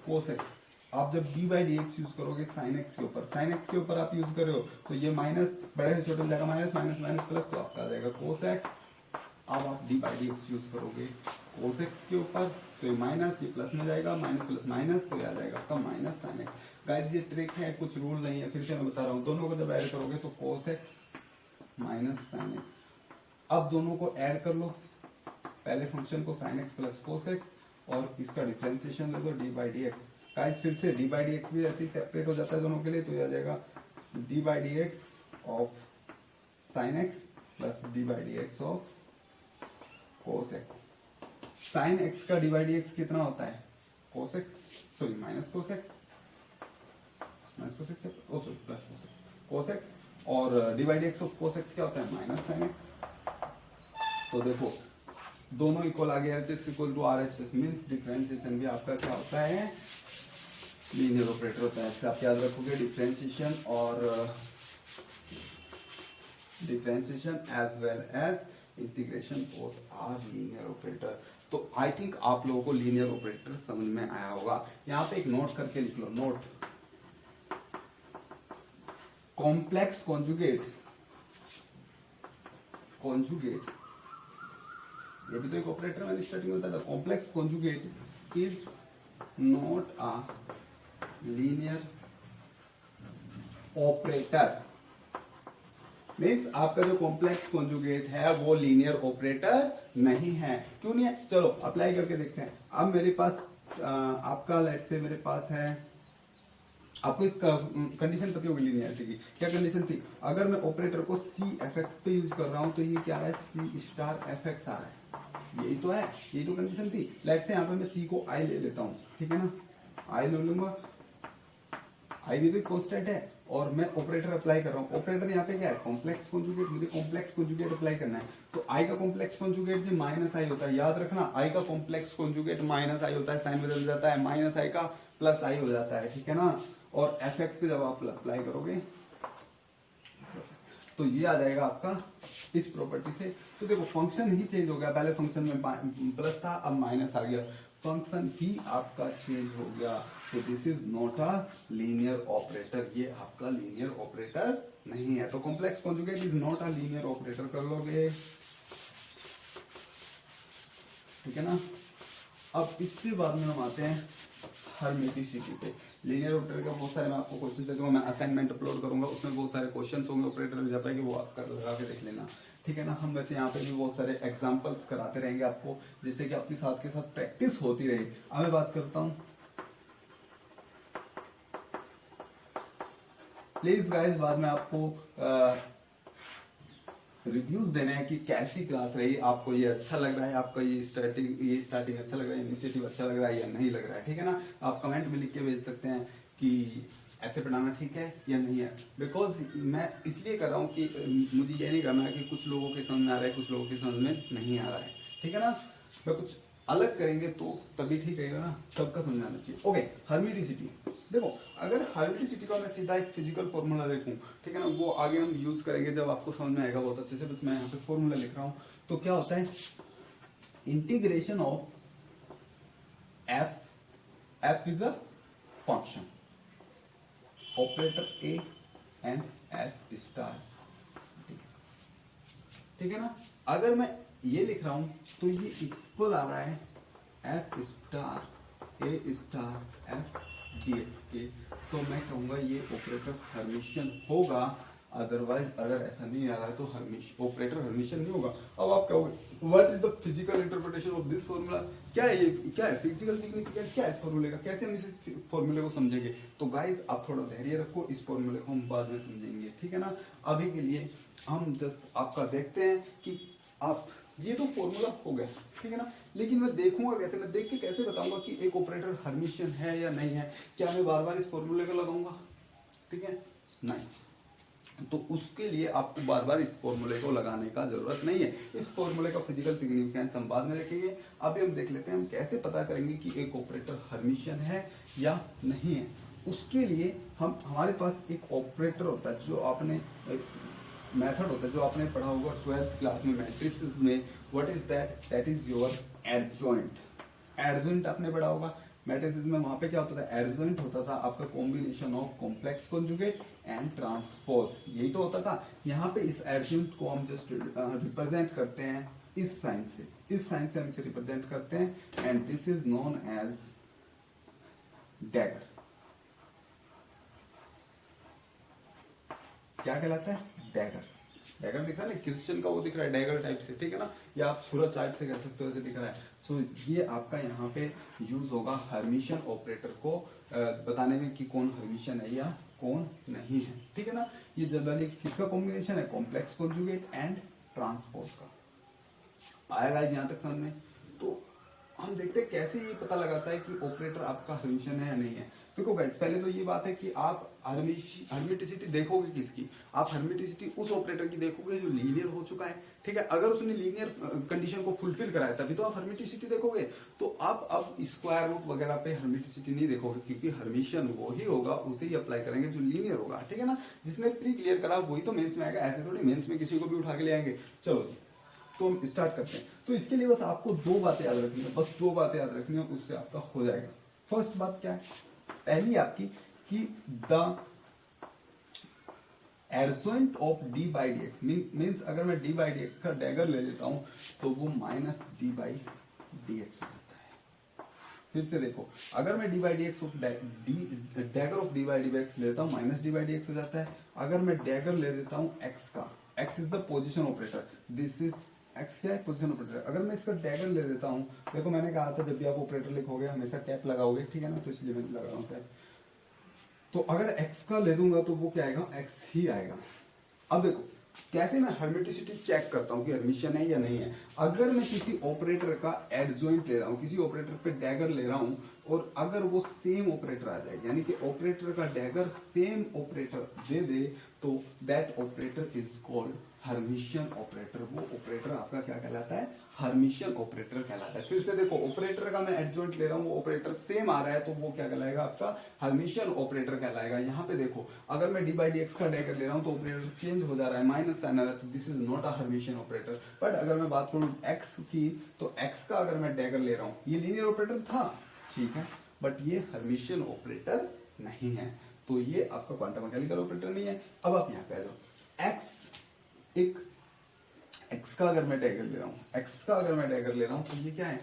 cos x. आप जब D by d x use करोगे साइन एक्स के ऊपर, साइन एक्स के ऊपर आप यूज कर रहे हो तो ये माइनस बड़े से छोटे में जाएगा माइनस, माइनस माइनस प्लस, तो आपका आ जाएगा कोस एक्स। अब आप D by d x use करोगे कोस एक्स के ऊपर, तो ये माइनस, ये प्लस में जाएगा, माइनस प्लस माइनस, तो ये आ जाएगा आपका माइनस साइन एक्स। गाइस ये ट्रिक है, कुछ रूल नहीं है, फिर से मैं बता रहा हूँ। दोनों को जब ऐड करोगे तो cos x minus sine x. अब दोनों को ऐड कर लो, पहले फंक्शन को sine x plus cos x और इसका डिफरेंशिएशन ले लो d by d x. Guys फिर से डी बाई डी एक्स भी ऐसे ही सेपरेट हो जाता है दोनों के लिए, तो ये आ जाएगा d by d x of sine x plus d by d x of cos x. Sine x का डी बाई डी एक्स कितना होता है, cos x, sorry minus cos x, minus cos x, oh sorry plus cos x, और d by d x of cos x क्या होता है, माइनस साइन एक्स। तो देखो दोनों इक्वल आ गया, H equal to R H S, means differentiation भी आपका क्या होता है, लीनियर ऑपरेटर होता है। आप याद रखोगे डिफरेंशिएशन और differentiation as well as integration both are linear operator. तो आई थिंक आप लोगों को लीनियर ऑपरेटर समझ में आया होगा। यहाँ पे एक नोट करके लिख लो, नोट, कॉम्प्लेक्स कॉन्जुगेट, कॉन्जुगेट ये भी तो एक ऑपरेटर मैंने स्टार्टिंग में बताया था। Complex conjugate is not a linear operator. Means आपका जो कॉम्प्लेक्स कॉन्जुगेट है वो लीनियर ऑपरेटर नहीं है। क्यों नहीं है, चलो अप्लाई करके देखते हैं। अब मेरे पास आपका लेट से मेरे पास है, आपको एक कंडीशन पता होगी लीनियरिटी की। क्या कंडीशन थी, अगर मैं ऑपरेटर को सी एफ एक्स पे यूज कर रहा हूं तो ये क्या आ रहा है, सी स्टार एफ एक्स आ रहा है, यही तो है, यही तो कंडीशन थी। लेट से यहाँ पे मैं सी को आई ले लेता हूँ, ठीक है ना, आई ले लूंगा, आई भी तो कॉन्स्टेंट है, और मैं ऑपरेटर अप्लाई कर रहा हूँ। ऑपरेटर यहाँ पे क्या है, कॉम्प्लेक्स कॉन्जुगेट, मुझे कॉम्प्लेक्स कॉन्जुगेट अप्लाई करना है। तो आई का कॉम्प्लेक्स कॉन्जुगेट जो माइनस आई होता है, याद रखना, आई का कॉम्प्लेक्स कॉन्जुगेट माइनस आई होता है, साइन बदल जाता है, माइनस आई का प्लस आई हो जाता है, ठीक है ना। और एफ एक्स पे जब आप अप्लाई करोगे तो ये आ जाएगा आपका इस प्रॉपर्टी से। तो देखो फंक्शन ही चेंज हो गया, पहले फंक्शन में प्लस था, अब माइनस आ गया, फंक्शन ही आपका चेंज हो गया। तो this is not a linear operator, ये आपका लीनियर ऑपरेटर नहीं है। तो complex conjugate is not a linear operator कर लोगे, ठीक है ना। अब इससे बाद में हम आते हैं हर्मिटिसिटी पे। लीनियर ऑपरेटर का बहुत सारे मैं आपको क्वेश्चन दे दूंगा, मैं असाइनमेंट अपलोड करूंगा, उसमें बहुत सारे क्वेश्चंस होंगे ऑपरेटर अलजेब्रा के, वो आप कर लगा के देख लेना, ठीक है ना। हम वैसे यहाँ पे भी बहुत सारे एग्जांपल्स कराते रहेंगे आपको, जिससे कि आपके साथ के साथ प्रैक्टिस होती रहे। अब मैं बात करता हूँ, प्लीज गाइस बाद में आपको रिव्यूज देने हैं कि कैसी क्लास रही, आपको ये अच्छा लग रहा है, आपका ये स्टार्टिंग अच्छा लग रहा है, इनिशिएटिव अच्छा लग रहा है या नहीं लग रहा है, ठीक है ना। आप कमेंट में लिख के भेज सकते हैं कि ऐसे पढ़ाना ठीक है या नहीं है। बिकॉज मैं इसलिए कर रहा हूँ कि मुझे ये नहीं करना है कि कुछ लोगों के समझ में आ रहा है, कुछ लोगों के समझ में नहीं आ रहा है, ठीक है ना। मैं कुछ अलग करेंगे तो तभी ठीक रहेगा ना, सबका समझ में आना चाहिए। ओके, हर्मिटिसिटी देखो, अगर हर्मिटिसिटी का मैं सीधा एक फिजिकल फॉर्मूला देखूं, ठीक है ना, वो आगे हम यूज करेंगे जब आपको समझ में आएगा बहुत अच्छे से। बस मैं यहाँ पे फॉर्मूला लिख रहा हूँ। तो क्या होता है, integration of F is a function operator A and F star, ठीक है ना। अगर मैं ये लिख रहा हूं तो ये इक्वल आ रहा है एफ स्टार ए स्टार एफ डी एक्स के, तो मैं कहूंगा ये ऑपरेटर हर्मिशियन होगा। अदरवाइज अगर ऐसा नहीं आ रहा है तो ऑपरेटर हर्मिशियन नहीं होगा। अब आप कहोगे what is the physical interpretation of this formula, क्या है ये, क्या है फिजिकल सिग्निफिकेंस, क्या है इस फॉर्मूले का, कैसे हम इस फॉर्मूले को समझेंगे। तो गाइस आप थोड़ा धैर्य रखो, इस फॉर्मूले को हम बाद में समझेंगे, ठीक है ना। अभी के लिए हम जस्ट आपका देखते हैं कि आप, ये तो फॉर्मूला हो गया, ठीक है ना। लेकिन मैं देखूंगा कैसे, मैं देख के कैसे बताऊंगा कि एक ऑपरेटर हर्मिशियन है या नहीं है। क्या मैं बार बार इस फॉर्मूले को लगाऊंगा, ठीक है, नहीं। तो उसके लिए आपको बार बार इस फॉर्मूले को लगाने का जरूरत नहीं है। इस फॉर्मूले का फिजिकल सिग्निफिकेंस हम बाद में देखेंगे। अभी हम देख लेते हैं हम कैसे पता करेंगे कि एक ऑपरेटर हर्मिशियन है या नहीं है। उसके लिए हमारे पास एक ऑपरेटर होता है जो आपने मेथड होता है जो आपने पढ़ा होगा 12th क्लास में मैट्रिसेस में। What is that is your adjoint. Adjoint आपने पढ़ा होगा मैट्रिसेस में। वहां पे क्या होता था, एडजॉइंट होता था आपका combination of complex conjugate and transpose, यही तो होता था। यहाँ पे इस एडजॉइंट को हम जस्ट रिप्रेजेंट करते हैं इस साइन से, इस साइन से हम इसे रिप्रेजेंट करते हैं and this is known as dagger. क्या कहलाता है, डैगर। डैगर दिख रहा है ना, क्रिश्चियन का वो दिख रहा है डैगर टाइप से, ठीक है ना, या आप सूरज टाइप से कह सकते हो, ऐसे दिख रहा है। सो ये आपका यहाँ पे यूज होगा हर्मिशियन ऑपरेटर को बताने में कि कौन हर्मिशियन है या कौन नहीं है, ठीक है ना। ये जनरली किसका कॉम्बिनेशन है, कॉम्प्लेक्स कॉन्जुगेट एंड ट्रांसपोज का। आएगा यहाँ तक समझ में। तो हम देखते हैं कैसे ये पता लगाता है कि ऑपरेटर आपका हर्मिशियन है या नहीं है। देखो गाइस, पहले तो ये बात है कि आप हर्मिटिसिटी देखोगे किसकी, आप हर्मिटिसिटी उस ऑपरेटर की देखोगे जो लीनियर हो चुका है, ठीक है। अगर उसने लीनियर कंडीशन को फुलफिल कराया तभी तो आप हर्मिटिसिटी देखोगे। तो आप अब स्क्वायर रूट वगैरह पे हर्मिटिसिटी नहीं देखोगे, क्योंकि हर्मिशियन वो ही होगा, उसे ही अप्लाई करेंगे जो लीनियर होगा, ठीक है ना। जिसने प्री क्लियर करा वही तो मेंस में आएगा, ऐसे थोड़ी मेंस में किसी को भी उठा के ले आएंगे। चलो जी, तो हम स्टार्ट करते हैं। तो इसके लिए बस आपको दो बातें याद रखनी है, बस दो बातें याद रखनी है, उससे आपका हो जाएगा। फर्स्ट बात क्या है, पहली आपकी कि the adjoint of D by d x means अगर मैं डी बाई डी एक्स का डैगर ले लेता हूं तो वो minus D by d x हो जाता है। फिर से देखो, अगर मैं D by d x dagger of D by d x लेता हूं minus D by d x हो जाता है। अगर मैं डैगर ले देता हूं एक्स का, x is the position operator, this is x क्या है, पोजिशन ऑपरेटर। अगर मैं इसका डैगर ले देता हूं, देखो मैंने कहा था जब भी आप ऑपरेटर लिखोगे हमेशा कैप लगाओगे, ठीक है ना, तो इसलिए मैं लगा रहा हूं कैप। तो अगर एक्स का ले दूंगा तो वो क्या आएगा, एक्स ही आएगा। अब देखो कैसे मैं हर्मिटिसिटी चेक करता हूं कि हर्मिशियन है या नहीं है। अगर मैं किसी ऑपरेटर का एडजॉइंट ले रहा हूं, किसी ऑपरेटर पे डैगर ले रहा हूं, और अगर वो सेम ऑपरेटर आ जाए, यानी कि ऑपरेटर का डैगर सेम ऑपरेटर दे दे, तो that operator is called Hermitian operator. वो ऑपरेटर आपका क्या कहलाता है, हर्मिशियन ऑपरेटर कहलाता है। फिर से देखो, ऑपरेटर का मैं एडजॉइंट ले रहा हूं, वो ऑपरेटर सेम आ रहा है, तो वो क्या कहलाएगा, आपका हर्मिशियन ऑपरेटर कहलाएगा। यहाँ पे देखो, अगर मैं डी बाई डी एक्स का डैगर ले रहा हूं तो ऑपरेटर चेंज हो जा रहा है, माइनस साइन आ रहा है, तो this is not a Hermitian operator. But अगर मैं बात करूं एक्स की, तो एक्स का अगर मैं डैगर ले रहा हूं, ये लीनियर ऑपरेटर था, ठीक है, बट ये हर्मिशियन ऑपरेटर नहीं है, तो ये आपका क्वांटम मैकेनिकल ऑपरेटर नहीं है। अब आप यहाँ पे आ जाओ, एक्स एक एक्स का अगर मैं डैगर ले रहा हूं, एक्स का अगर मैं डैगर ले रहा हूं तो ये क्या है,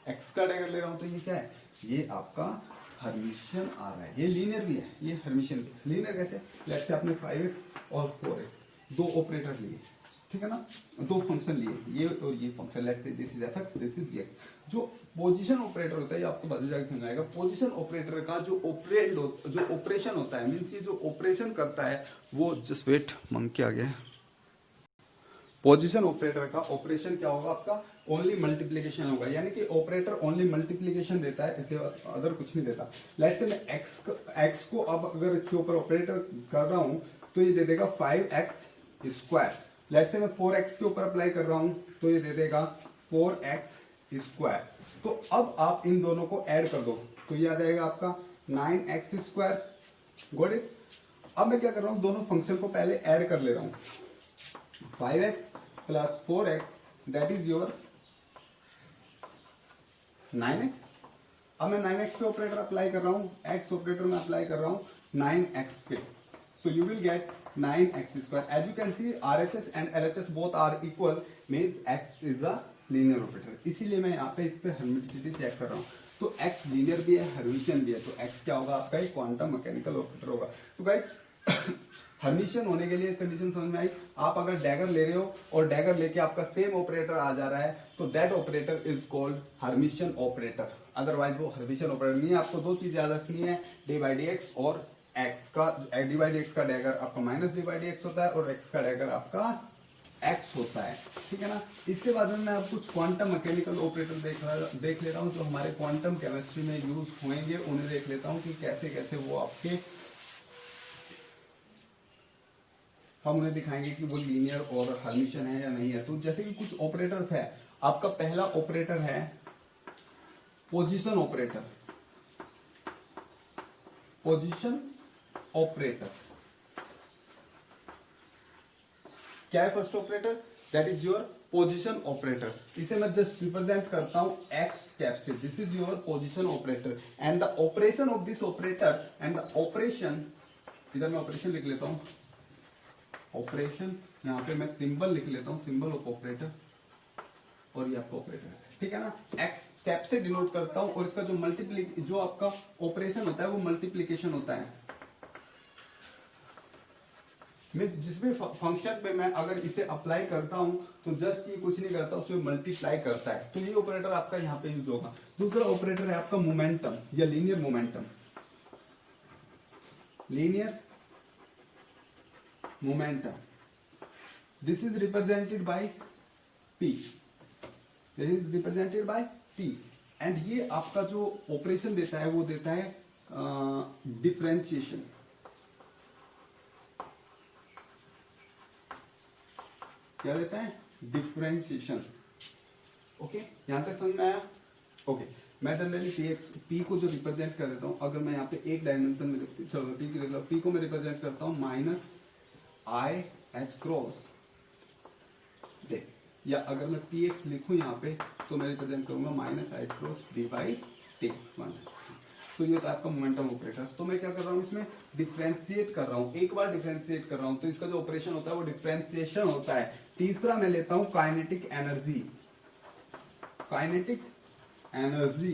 एक्स का डैगर ले रहा हूं तो ये क्या है, ये आपका हर्मिशियन आ रहा है। ये लीनियर भी है, ये हर्मिशियन भी है। लीनियर कैसे, लेट्स से आपने 5x और 4x दो ऑपरेटर लिए, ठीक है ना, दो फंक्शन लिए, ये और ये function, let's say this is fx, this is gx। जो पोजीशन ऑपरेटर होता है, ये आपको बाद में जाके समझाएगा। पोजीशन ऑपरेटर का जो ऑपरेशन होता है, मींस ये जो ऑपरेशन करता है वो, जस्ट वेट, मंग के आ गया है। पोजीशन ऑपरेटर का ऑपरेशन क्या होगा आपका, ओनली मल्टीप्लीकेशन होगा, यानी कि ऑपरेटर ओनली मल्टीप्लीकेशन देता है, इसे अदर कुछ नहीं देता। लेट्स से मैं एक्स को अब अगर इसके ऊपर ऑपरेटर कर रहा हूं तो ये दे देगा 5x²। लेट्स से मैं 4x के ऊपर अप्लाई कर रहा हूं तो ये दे देगा 4x²। तो अब आप इन दोनों को ऐड कर दो तो ये आ जाएगा आपका 9x²। Got it. अब मैं क्या कर रहा हूं, दोनों फंक्शन को पहले ऐड कर ले रहा हूं। 5x plus 4x that is your 9x। अब मैं 9x पे ऑपरेटर अप्लाई कर रहा हूं, x ऑपरेटर में अप्लाई कर रहा हूं 9x पे, so you will get 9x²। As you can see RHS and LHS both are equal, means x is a linear operator. इसीलिए मैं यहाँ पे इस पे हर्मिटिसिटी चेक कर रहा हूँ। तो x लीनियर भी है, हर्मिशियन भी है, तो x क्या होगा आपका, एक क्वांटम मैकेनिकल ऑपरेटर होगा। तो गाइस हर्मिशियन होने के लिए कंडीशन समझ में आई। आप अगर डैगर ले रहे हो और डैगर लेके आपका सेम ऑपरेटर आ जा रहा है तो that operator is called Hermitian operator, otherwise वो हर्मिशियन ऑपरेटर नहीं है। आपको दो चीज याद रखनी है, d/dx और x का, d/dx का डैगर आपका -d/dx होता है और x का डैगर आपका x होता है, ठीक है ना। इसके बाद में मैं अब कुछ क्वांटम मैकेनिकल ऑपरेटर देख ले रहा हूँ जो हमारे क्वांटम केमिस्ट्री में यूज होंगे, उन्हें देख लेता हूँ कि कैसे कैसे वो आपके, हम उन्हें दिखाएंगे कि वो लीनियर और हर्मिशियन है या नहीं है। तो जैसे कि कुछ ऑपरेटर्स है, आपका पहला ऑपरेटर है पोजीशन ऑपरेटर। पोजीशन ऑपरेटर क्या है, first operator that is your position operator. इसे मैं जस्ट रिप्रेजेंट करता हूं एक्स कैप से। This is your position operator and the operation of this operator and the operation, इधर मैं ऑपरेशन लिख लेता हूं, ऑपरेशन यहां पे मैं सिंबल लिख लेता हूं, सिंबल ऑफ ऑपरेटर, और ये आपका ऑपरेटर है, ठीक है ना। एक्स कैप से डिनोट करता हूं और इसका जो आपका ऑपरेशन होता है वो मल्टीप्लीकेशन होता है। जिसमें फंक्शन पे मैं अगर इसे अप्लाई करता हूं तो जस्ट ये कुछ नहीं करता, उसमें मल्टीप्लाई करता है। तो ये ऑपरेटर आपका यहां पे यूज होगा। दूसरा ऑपरेटर है आपका मोमेंटम या linear momentum. Linear momentum, this is represented by P, this is represented by P and ये आपका जो ऑपरेशन देता है वो देता है डिफरेंशिएशन। क्या देता है, डिफरेंशिएशन। ओके, यहां तक समझ में आया। ओके, मैं जनरली पी को जो रिप्रेजेंट कर देता हूं, अगर मैं यहाँ पे एक डायमेंशन में चलो पी की देख लो, पी को मैं रिप्रेजेंट करता हूं -IH क्रॉस डे, या अगर मैं px लिखूं यहाँ पे तो मैं रिप्रेजेंट करूंगा -IH क्रॉस d/dx1। तो ये होता है आपका मोमेंटम ऑपरेटर्स। तो मैं क्या कर रहा हूँ, इसमें डिफरेंशिएट कर रहा हूँ, एक बार डिफरेंशिएट कर रहा हूँ तो इसका जो ऑपरेशन होता है वो डिफरेंशिएशन होता है। तीसरा मैं लेता हूँ kinetic energy. Kinetic energy,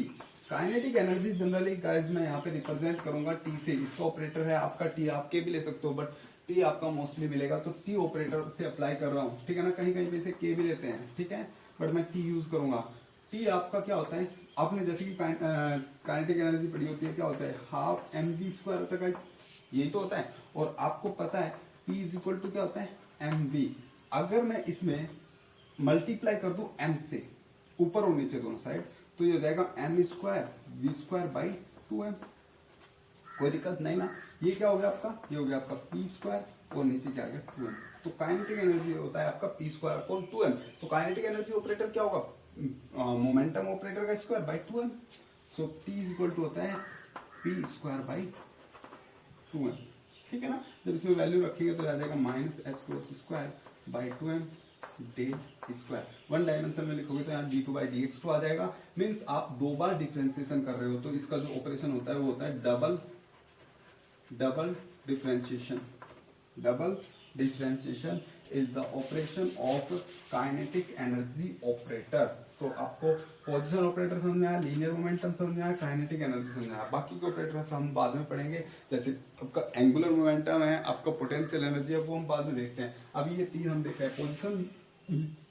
kinetic energy generally guys मैं यहाँ पे रिप्रेजेंट करूंगा टी से। इसका ऑपरेटर है आपका टी, आप के भी ले सकते हो बट टी आपका मोस्टली मिलेगा, तो टी ऑपरेटर से अप्लाई कर रहा हूँ, ठीक है ना। कहीं कहीं पे इसे के भी लेते हैं, ठीक है, बट मैं टी यूज करूंगा। टी आपका क्या होता है, आपने जैसे कि काइनेटिक एनर्जी पढ़ी होती है, क्या होता है, हाफ mv² होता है गाइस, यही तो होता है। और आपको पता है P इज इक्वल टू क्या होता है, mv। अगर मैं इसमें मल्टीप्लाई कर दूं m से, ऊपर और नीचे दोनों साइड, तो ये हो जाएगा m²v²/2m। कोई दिक्कत नहीं ना। ये क्या हो गया आपका, ये हो गया आपका p² और नीचे क्या आ गया 2m। तो काइनेटिक एनर्जी होता है आपका p²/2m। तो काइनेटिक एनर्जी ऑपरेटर क्या होगा, मोमेंटम ऑपरेटर का स्क्वायर/2m। सो T इज इक्वल टू होता है p²/2m, ठीक है ना। जब इसमें वैल्यू रखेंगे तो आ जाएगा -h²/2m day square. One dimension में लिखोगे तो यहाँ d2/dx2 आ जाएगा। मीन्स आप दो बार डिफरेंशिएशन कर रहे हो, तो इसका जो ऑपरेशन होता है वो होता है double differentiation. Double differentiation is the operation of kinetic energy operator. तो आपको पोजीशन ऑपरेटर समझ में आया, लीनियर मोमेंटम समझ में आया, काइनेटिक एनर्जी समझ में आया। बाकी के ऑपरेटर्स हम बाद में पढ़ेंगे, जैसे आपका एंगुलर मोमेंटम है, आपका पोटेंशियल एनर्जी है, वो हम बाद में देखते हैं। अभी ये तीन हम देख रहे हैं, position,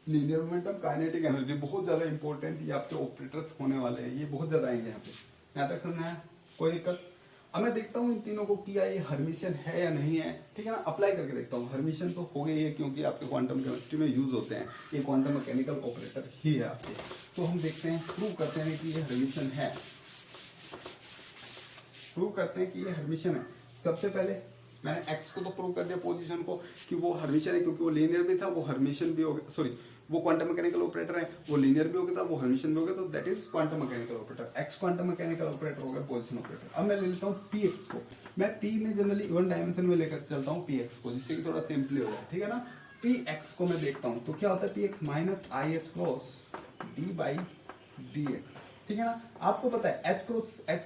linear momentum, kinetic energy, बहुत ज्यादा इंपॉर्टेंट ये आपके ऑपरेटर्स होने वाले हैं, ये बहुत ज्यादा आएंगे यहाँ पे। यहाँ तक समझ में आया, कोई दिक्कत। अब मैं देखता हूँ इन तीनों को किया ये हर्मिशन है या नहीं है, ठीक है ना। अप्लाई करके देखता हूँ, हर्मिशन तो हो गई है क्योंकि आपके क्वांटम केमिस्ट्री में यूज होते हैं, ये क्वांटम मैकेनिकल ऑपरेटर ही है आपके। तो हम देखते हैं, प्रूव करते हैं कि ये हर्मिशन है, प्रूव करते हैं कि ये हर्मिशन है। सबसे पहले मैंने एक्स को तो प्रूव कर दिया, पोजीशन को कि वो हर्मिशन है, क्योंकि वो लीनियर भी था, वो हर्मिशन भी हो गया, सॉरी वो क्वांटम मैकेनिकल ऑपरेटर है, वो लीनियर भी हो गया था, वो हर्मिशन भी हो गया, तो that is quantum mechanical operator. X quantum mechanical operator हो गया पोजीशन ऑपरेटर। अब मैं ले लेता हूँ पी एक्स को, मैं पी में जनरली वन डायमेंशन में लेकर चलता हूँ पी एक्स को, जिससे कि थोड़ा सिंपली हो जाए, ठीक है ना। पी एक्स को मैं देखता हूँ तो क्या होता है, P x minus i h cross d by d x, ठीक है ना। आपको पता है एच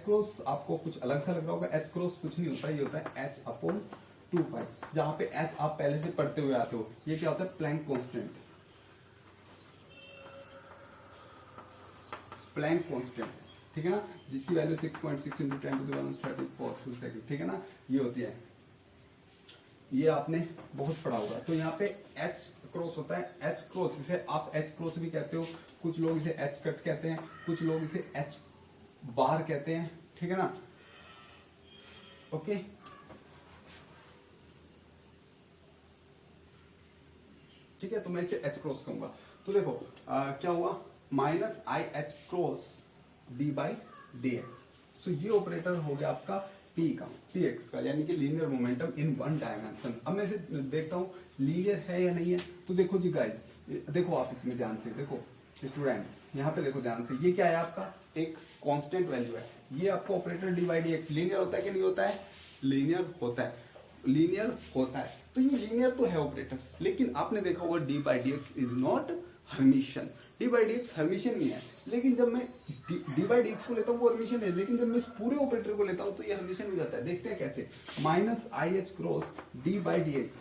क्रॉस आपको कुछ अलग सा लग रहा होगा, एच क्रॉस कुछ नहीं होता, ये होता है एच अपॉन 2 पाई, जहां पे एच आप पहले से पढ़ते हुए आते हो। ये क्या होता है, प्लैंक कांस्टेंट, प्लैंक कांस्टेंट, ठीक है ना, जिसकी वैल्यू 6.6 इंटू 10⁻34 सेकंड, ठीक है ना, ये होती है। ये आपने बहुत पढ़ा होगा। तो यहाँ पे एच क्रॉस होता है, एच क्रॉस, इसे आप एच क्रॉस भी कहते हो, कुछ लोग इसे एच कट कहते हैं, कुछ लोग इसे एच बार कहते हैं, ठीक है ना। ओके, ठीक है, तो मैं इसे एच क्रॉस कहूंगा। तो देखो क्या हुआ, minus i h cross d by d x. So ये ऑपरेटर हो गया आपका पी का, पी एक्स का, यानी कि linear momentum in one dimension. अब मैं इसे देखता हूँ लीनियर है या नहीं है। तो देखो जी गाइस, देखो आप इसमें ध्यान से देखो स्टूडेंट्स, यहाँ पे देखो ध्यान से, ये क्या है आपका एक कांस्टेंट वैल्यू है, ये आपका operator D by d x linear होता है कि नहीं होता है, लीनियर होता है, लीनियर होता है। तो ये लीनियर तो है ऑपरेटर, लेकिन आपने देखा होगा D by d x is not Hermitian, D by d x Hermitian नहीं है। लेकिन जब मैं डी बाई डी एक्स को लेता हूँ वो हर्मिशन है, लेकिन जब मैं इस पूरे ऑपरेटर को लेता हूँ तो ये हर्मिशन हो जाता है। देखते हैं कैसे, minus i h cross d by d x,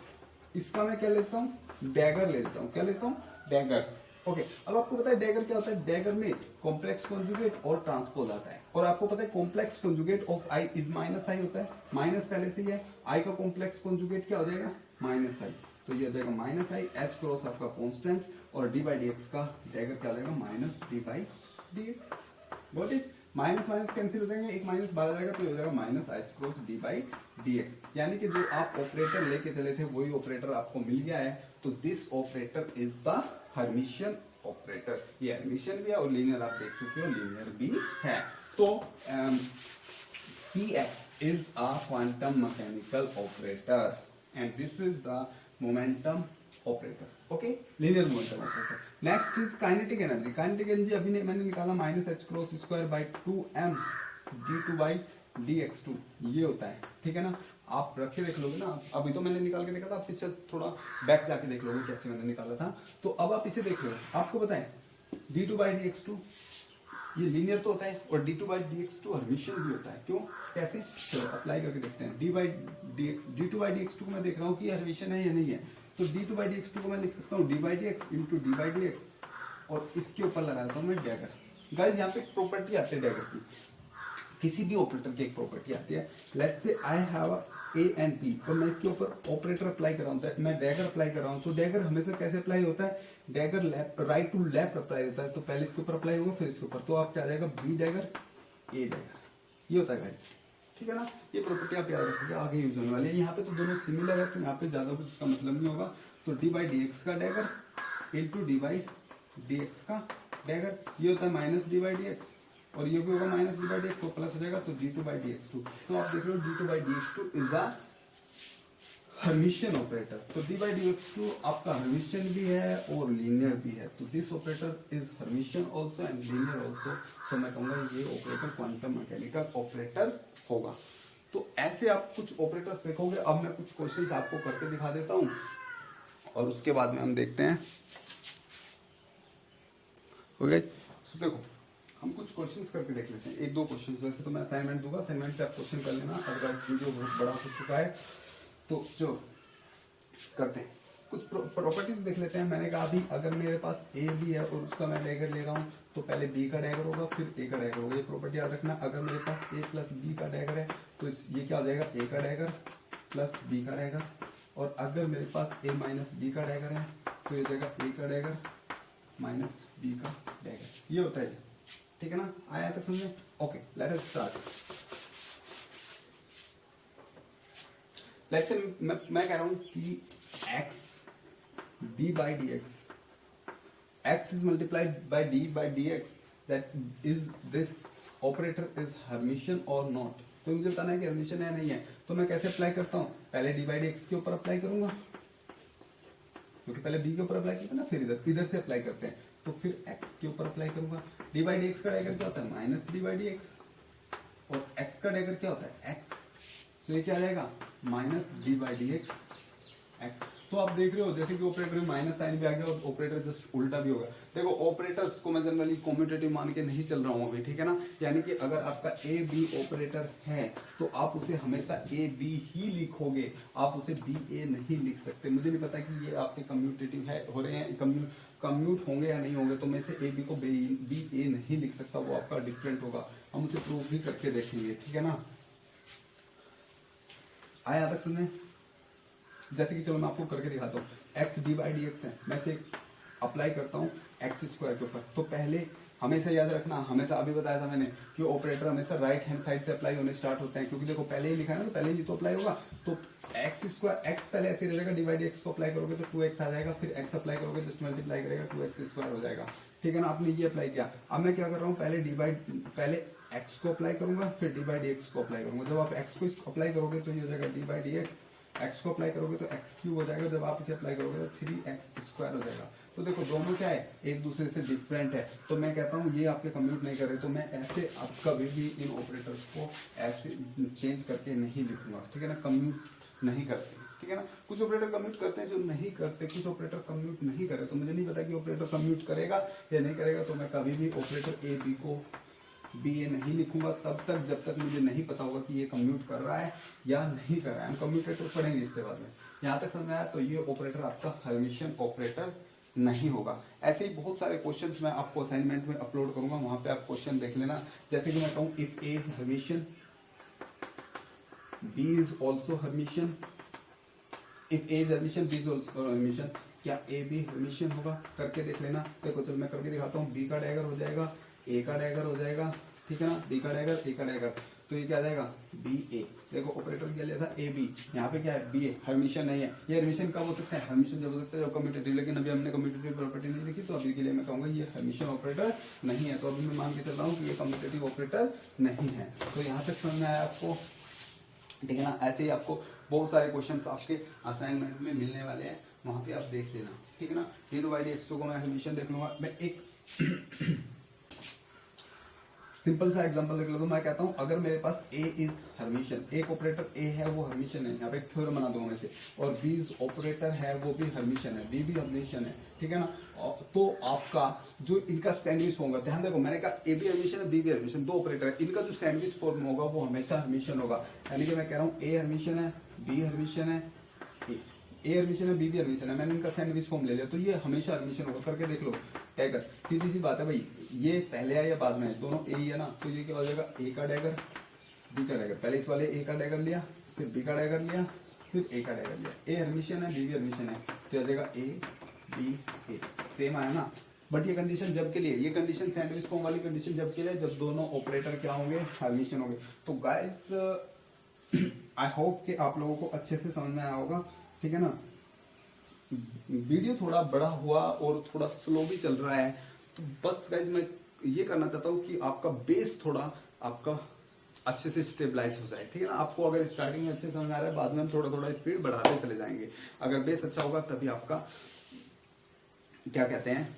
इसका मैं क्या लेता हूँ, डैगर लेता हूँ, क्या लेता हूँ, डैगर। ओके, अब आपको पता है डैगर क्या होता है, डैगर में कॉम्प्लेक्स कॉन्जुगेट और ट्रांसपोज आता है, और आपको पता है complex conjugate of i is minus i होता है, माइनस पहले से ही है, आई का कॉम्प्लेक्स कॉन्जुगेट क्या हो जाएगा, माइनस आई, तो ये हो जाएगा माइनस आई, एच क्रॉस आपका कॉन्स्टेंट, और डी बाई डी एक्स का डैगर क्या हो जाएगा, minus D by d x. Got it, minus minus cancel हो जाएंगे, एक माइनस बाहर जाएगा, तो ये हो जाएगा minus H cross d by d x. यानी कि जो आप ऑपरेटर लेके चले थे वही ऑपरेटर आपको मिल गया है। तो this operator is the Hermitian operator. ये हर्मिशियन भी है और लीनियर आप देख चुके हो, लीनियर भी है। तो Px is a quantum mechanical operator and this is the momentum operator. Okay, linear momentum operator. Next is kinetic energy. Kinetic energy अभी ने मैंने निकाला minus H cross square by 2m d2 by dx2, ये होता है, ठीक है ना। आप रखे देख लोगे ना, अभी तो मैंने निकाल के देखा था, आप पीछे थोड़ा बैक जाके देख लोगे कैसे मैंने निकाला था। तो अब आप इसे देख लो, आपको बताएं d2 बाई dx2 ये लीनियर तो होता है, और d2 बाई dx2 हर्मिशियन भी होता है। क्यों, कैसे, चलो अप्लाई करके देखते हैं। d2 बाई dx2 को मैं देख रहा हूँ कि हर्मिशियन है या नहीं है। तो d2 बाई dx2 को मैं लिख सकता हूँ d by dx into D by dx, और इसके ऊपर लगा देता हूँ मैं डैगर। गाइस यहाँ पे प्रॉपर्टी आती है डैगर की, किसी भी ऑपरेटर की एक प्रॉपर्टी आती है। Let's say I have A and B, तो मैं इसके ऊपर ऑपरेटर अप्लाई कर रहा हूँ, मैं डैगर अप्लाई कर रहा हूँ। तो डैगर हमेशा कैसे अप्लाई होता है, dagger left right to left apply होता है। तो पहले इसके ऊपर अप्लाई होगा, फिर इसके ऊपर, तो आप क्या आ जाएगा, बी डैगर ए डैगर, ये होता है गाइस, ठीक है ना। ये प्रॉपर्टी आप याद रखोगे, आगे यूज होने वाली है। यहाँ पे तो दोनों सिमिलर है, तो यहाँ पे ज्यादा कुछ इसका मतलब नहीं होगा। तो डी बाई डी एक्स का dagger into D by d x का डैगर, ये होता है minus D by d x, और ये भी होगा minus D by d x, plus हो जाएगा, तो d2 by d x to. तो आप देख रहे हो d2 by d x two is a Hermitian operator. तो d by d x two आपका हर्मिशियन भी है और लीनियर भी है। तो this operator is Hermitian also and linear also. तो मैं कहूंगा ये ऑपरेटर क्वांटम मैकेनिकल ऑपरेटर होगा। तो ऐसे आप कुछ ऑपरेटर्स देखोगे। अब मैं कुछ क्वेश्चंस आपको करके दिखा देता हूं, और उसके बाद में हम देखते हैं। ओके, तो देखो हम कुछ क्वेश्चंस करके देख लेते हैं, एक दो क्वेश्चंस। वैसे तो मैं असाइनमेंट दूंगा, असाइनमेंट से आप क्वेश्चन कर लेना, अदरवाइज वीडियो बहुत बड़ा हो चुका है। तो जो करते हैं, कुछ प्रॉपर्टीज देख लेते हैं। मैंने कहा अभी अगर मेरे पास ए भी है और उसका मैं डैगर ले रहा हूँ, तो पहले बी का डैगर होगा, फिर ए का डैगर होगा। ये प्रॉपर्टी याद रखना। अगर मेरे पास ए प्लस बी का डैगर है, तो ये क्या हो जाएगा, ए का डैगर प्लस बी का डैगर। और अगर मेरे पास ए माइनस बी का डैगर है, तो ये जाएगा ए का डैगर माइनस बी का डैगर, ये होता है, ठीक है ना। आया तक समझे। Okay, let us start. Let's say मैं कह रहा हूं कि x d by dx, x is multiplied by d by dx, that is this operator is Hermitian or not। तो मुझे बताना है कि हर्मिशियन है नहीं है। तो मैं कैसे अप्लाई करता हूँ, पहले डी बाई डी एक्स के ऊपर अप्लाई करूंगा, क्योंकि पहले बी के ऊपर अप्लाई किया ना, फिर इधर से अप्लाई करते हैं। तो फिर एक्स के ऊपर अप्लाई करूंगा। डी बाई डी एक्स का डायगर क्या होता है, minus D by d x, और एक्स का डायगर क्या होता है, एक्स। तो ये क्या आ जाएगा, minus D by d x x. तो आप देख रहे हो जैसे कि ऑपरेटर में माइनस साइन भी आ गया और ऑपरेटर जस्ट उल्टा भी होगा। देखो ऑपरेटर्स को मैं जनरली कॉम्यूटेटिव मान के नहीं चल रहा हूँ अभी, ठीक है ना। यानी कि अगर आपका ए बी ऑपरेटर है तो आप उसे हमेशा ए बी ही लिखोगे, आप उसे बी ए नहीं लिख सकते। मुझे नहीं पता कि ये आपके कम्यूटेटिव है हो रहे हैं, कम्यूट होंगे या नहीं होंगे। तो मैं से ए बी को बी ए नहीं लिख सकता, वो आपका डिफरेंट होगा। हम उसे प्रूव भी करके देखेंगे, ठीक है ना। आया तक सुनने, जैसे कि चलो मैं आपको करके दिखाता हूँ। X D by d x है, मैं से अप्लाई करता हूँ एक्स स्क्वायर के ऊपर। तो पहले हमेशा याद रखना, हमेशा अभी बताया था मैंने कि ऑपरेटर हमेशा राइट हैंड साइड से अप्लाई होने स्टार्ट होते हैं, क्योंकि देखो पहले ही लिखा है ना, तो पहले ही तो अप्लाई होगा। तो एक्स स्क्वायर, एक्स पहले ऐसे रहेगा, डी बाई डी एक्स को अप्लाई करोगे तो 2x आ जाएगा, फिर एक्स अप्लाई करोगे जस्ट मल्टीप्लाई करेगा 2x स्क्वायर हो जाएगा, ठीक है ना। आपने ये अप्लाई किया। अब मैं क्या कर रहा हूँ, पहले एक्स को अप्लाई करूंगा, फिर डी बाई डी एक्स को अप्लाई करूंगा। जब आप एक्स को अप्लाई करोगे तो ये हो जाएगा d by d x, x को अप्लाई करोगे तो एक्स क्यूब हो जाएगा, जब आप इसे अप्लाई करोगे तो 3x स्क्वायर हो जाएगा। तो देखो दोनों क्या है, एक दूसरे से डिफरेंट है। तो मैं कहता हूँ ये आपके कम्यूट नहीं कर रहे, तो मैं ऐसे अब कभी भी इन ऑपरेटर्स को ऐसे चेंज करके नहीं लिखूंगा, ठीक है ना। कम्यूट नहीं करते, ठीक है ना। कुछ ऑपरेटर कम्यूट करते हैं, जो नहीं करते, कुछ ऑपरेटर कम्यूट नहीं करे। तो मुझे नहीं पता कि ऑपरेटर कम्यूट करेगा या नहीं करेगा, तो मैं कभी भी ऑपरेटर ए बी को बी ए नहीं लिखूंगा तब तक जब तक मुझे नहीं पता होगा कि ये कम्यूट कर रहा है या नहीं कर रहा है। हम कम्यूटेटर पढ़ेंगे इससे बाद में। यहाँ तक समझ में आया। तो ये ऑपरेटर आपका हर्मिशियन ऑपरेटर नहीं होगा। ऐसे ही बहुत सारे क्वेश्चंस मैं आपको असाइनमेंट में अपलोड करूंगा, वहां पे आप क्वेश्चन देख लेना। जैसे कि मैं कहूँ if A is Hermitian, B is also Hermitian, if A is Hermitian, B is also Hermitian, क्या ए बी हर्मिशियन होगा, करके देख लेना। देखो चलो मैं करके दिखाता हूँ। बी का डायगर हो जाएगा, ए का डायगर हो जाएगा, ठीक है ना। बी का डायगर, ए का डायगर, तो ये क्या आ जाएगा, बी ए। देखो ऑपरेटर क्या लिया था, ए बी, यहाँ पे क्या है, बी ए। हर्मिशियन नहीं है। ये हर्मिशियन कब हो सकता है, हर्मिशियन जब हो सकता है जब कम्यूटेटिव, लेकिन अभी हमने कम्यूटेटिव प्रॉपर्टी नहीं लिखी, तो अभी के लिए मैं कहूँगा ये हर्मिशियन ऑपरेटर नहीं है। तो अभी मैं मान के चल रहा हूँ कि ये कम्यूटेटिव ऑपरेटर नहीं है। तो यहाँ तक समझ में आया आपको, ठीक है ना। ऐसे ही आपको बहुत सारे क्वेश्चंस आपके असाइनमेंट में मिलने वाले हैं, वहाँ पे आप देख लेना, ठीक है ना। डी बाई डी एक्स को मैं हर्मिशियन देख लूंगा। मैं एक सिंपल सा एग्जांपल देख लो। तो मैं कहता हूँ अगर मेरे पास ए इज हर्मिशियन, एक ऑपरेटर ए है वो हर्मिशियन है, यहाँ पे एक थ्योरम बना दूंगा मैं से, और बी इज ऑपरेटर है वो भी हर्मिशियन है, बी भी हर्मिशियन है, ठीक है ना। तो आपका जो इनका सैंडविच होगा, ध्यान देखो मैंने कहा ए भी हर्मिशियन है, बी भी हर्मिशियन, दो ऑपरेटर है, इनका जो सैंडविच फॉर्म होगा वो हमेशा हर्मिशियन होगा। यानी कि मैं कह रहा हूँ ए हर्मिशियन है, बी हर्मिशियन है, ए हर्मिशियन है, बी भी हर्मिशियन है, मैंने इनका सैंडविच फॉर्म ले लिया, तो ये हमेशा हर्मिशियन होगा। करके देख लो डैगर, सीधी सी बात है भाई, ये पहले है या बाद में है, दोनों ए ही है ना। तो ये क्या हो जाएगा, ए का डैगर, बी का डैगर। पहले इस वाले ए का डैगर लिया, फिर बी का डैगर लिया, फिर ए का डैगर लिया। ए हर्मिशियन है, बी भी हर्मिशियन है, तो आ जाएगा ए बी ए, सेम आया ना। बट ये कंडीशन जब के लिए, ये कंडीशन सैंडविच फॉर्म वाली कंडीशन जब के लिए जब दोनों ऑपरेटर क्या होंगे, हर्मिशियन होंगे। तो गाइस आई होप कि आप लोगों को अच्छे से समझ में आया होगा, ठीक है ना। वीडियो थोड़ा बड़ा हुआ और थोड़ा स्लो भी चल रहा है, तो बस गाइज मैं ये करना चाहता हूँ कि आपका बेस थोड़ा आपका अच्छे से स्टेबलाइज हो जाए, ठीक है ना। आपको अगर स्टार्टिंग में अच्छे समझ में आ रहा है, बाद में हम थोड़ा थोड़ा स्पीड बढ़ाते चले जाएंगे। अगर बेस अच्छा होगा तभी आपका क्या कहते हैं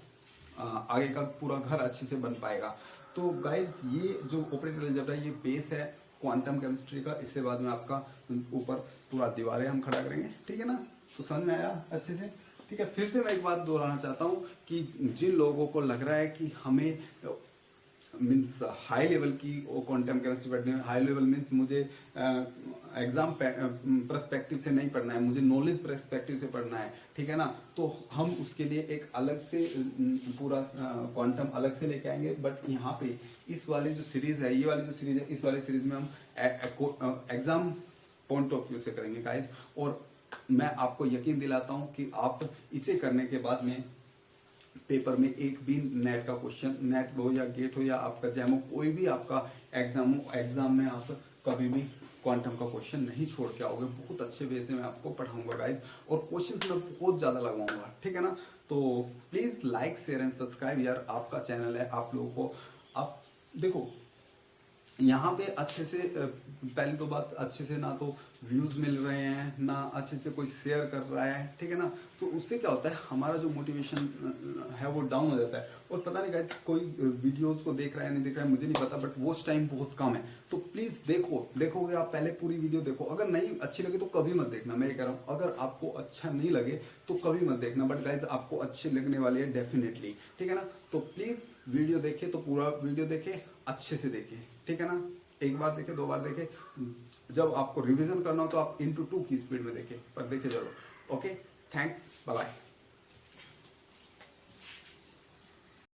आगे का पूरा घर अच्छे से बन पाएगा। तो गाइज ये जो ऑपरेटर अलजेब्रा ये बेस है क्वांटम केमिस्ट्री का। इससे बाद में आपका ऊपर पूरा दीवारें हम खड़ा करेंगे, ठीक है ना। तो समझ में आया अच्छे से, ठीक है। फिर से मैं एक बात दोहराना चाहता हूँ कि जिन लोगों को लग रहा है कि हमें मीन्स हाई लेवल की क्वांटम केमिस्ट्री पढ़नी है, हाई लेवल मीन्स मुझे एग्जाम पर्सपेक्टिव से नहीं पढ़ना है, मुझे नॉलेज पर्सपेक्टिव से पढ़ना है, ठीक है ना। तो हम उसके लिए एक अलग से पूरा क्वांटम अलग से लेके आएंगे। बट यहाँ पे इस वाली जो सीरीज है, ये वाली जो सीरीज है, इस वाली सीरीज में हम एग्जाम पॉइंट ऑफ व्यू से करेंगे गाइज। और मैं आपको यकीन दिलाता हूँ कि आप इसे करने के बाद में पेपर में एक भी नेट का क्वेश्चन, नेट हो या गेट हो या आपका जैम हो, कोई भी आपका एग्जाम हो, एग्जाम में आप कभी भी क्वांटम का क्वेश्चन नहीं छोड़ के आओगे। बहुत अच्छे वे से मैं आपको पढ़ाऊंगा गाइज, और क्वेश्चंस मैं बहुत ज़्यादा लगवाऊंगा, ठीक है ना। तो please like share and subscribe यार, आपका चैनल है, आप लोगों को आप देखो यहाँ पे अच्छे से पहली तो बात, अच्छे से ना तो व्यूज मिल रहे हैं ना अच्छे से कोई शेयर कर रहा है, ठीक है ना। तो उससे क्या होता है, हमारा जो मोटिवेशन है वो डाउन हो जाता है। और पता नहीं गाइस कोई वीडियोस को देख रहा है नहीं देख रहा है मुझे नहीं पता, बट वॉच टाइम बहुत कम है। तो प्लीज देखोगे आप, पहले पूरी वीडियो देखो, अगर नहीं अच्छी लगे तो कभी मत देखना, मैं ये कह रहा हूँ। अगर आपको अच्छा नहीं लगे तो कभी मत देखना, बट गाइज आपको अच्छे लगने वाले है डेफिनेटली, ठीक है ना। तो प्लीज वीडियो देखे तो पूरा वीडियो देखे, अच्छे से देखे, ठीक है ना। एक बार देखे, दो बार देखे, जब आपको रिवीजन करना हो तो आप into 2 की स्पीड में देखें, पर देखे जरूर। Okay, thanks, bye bye.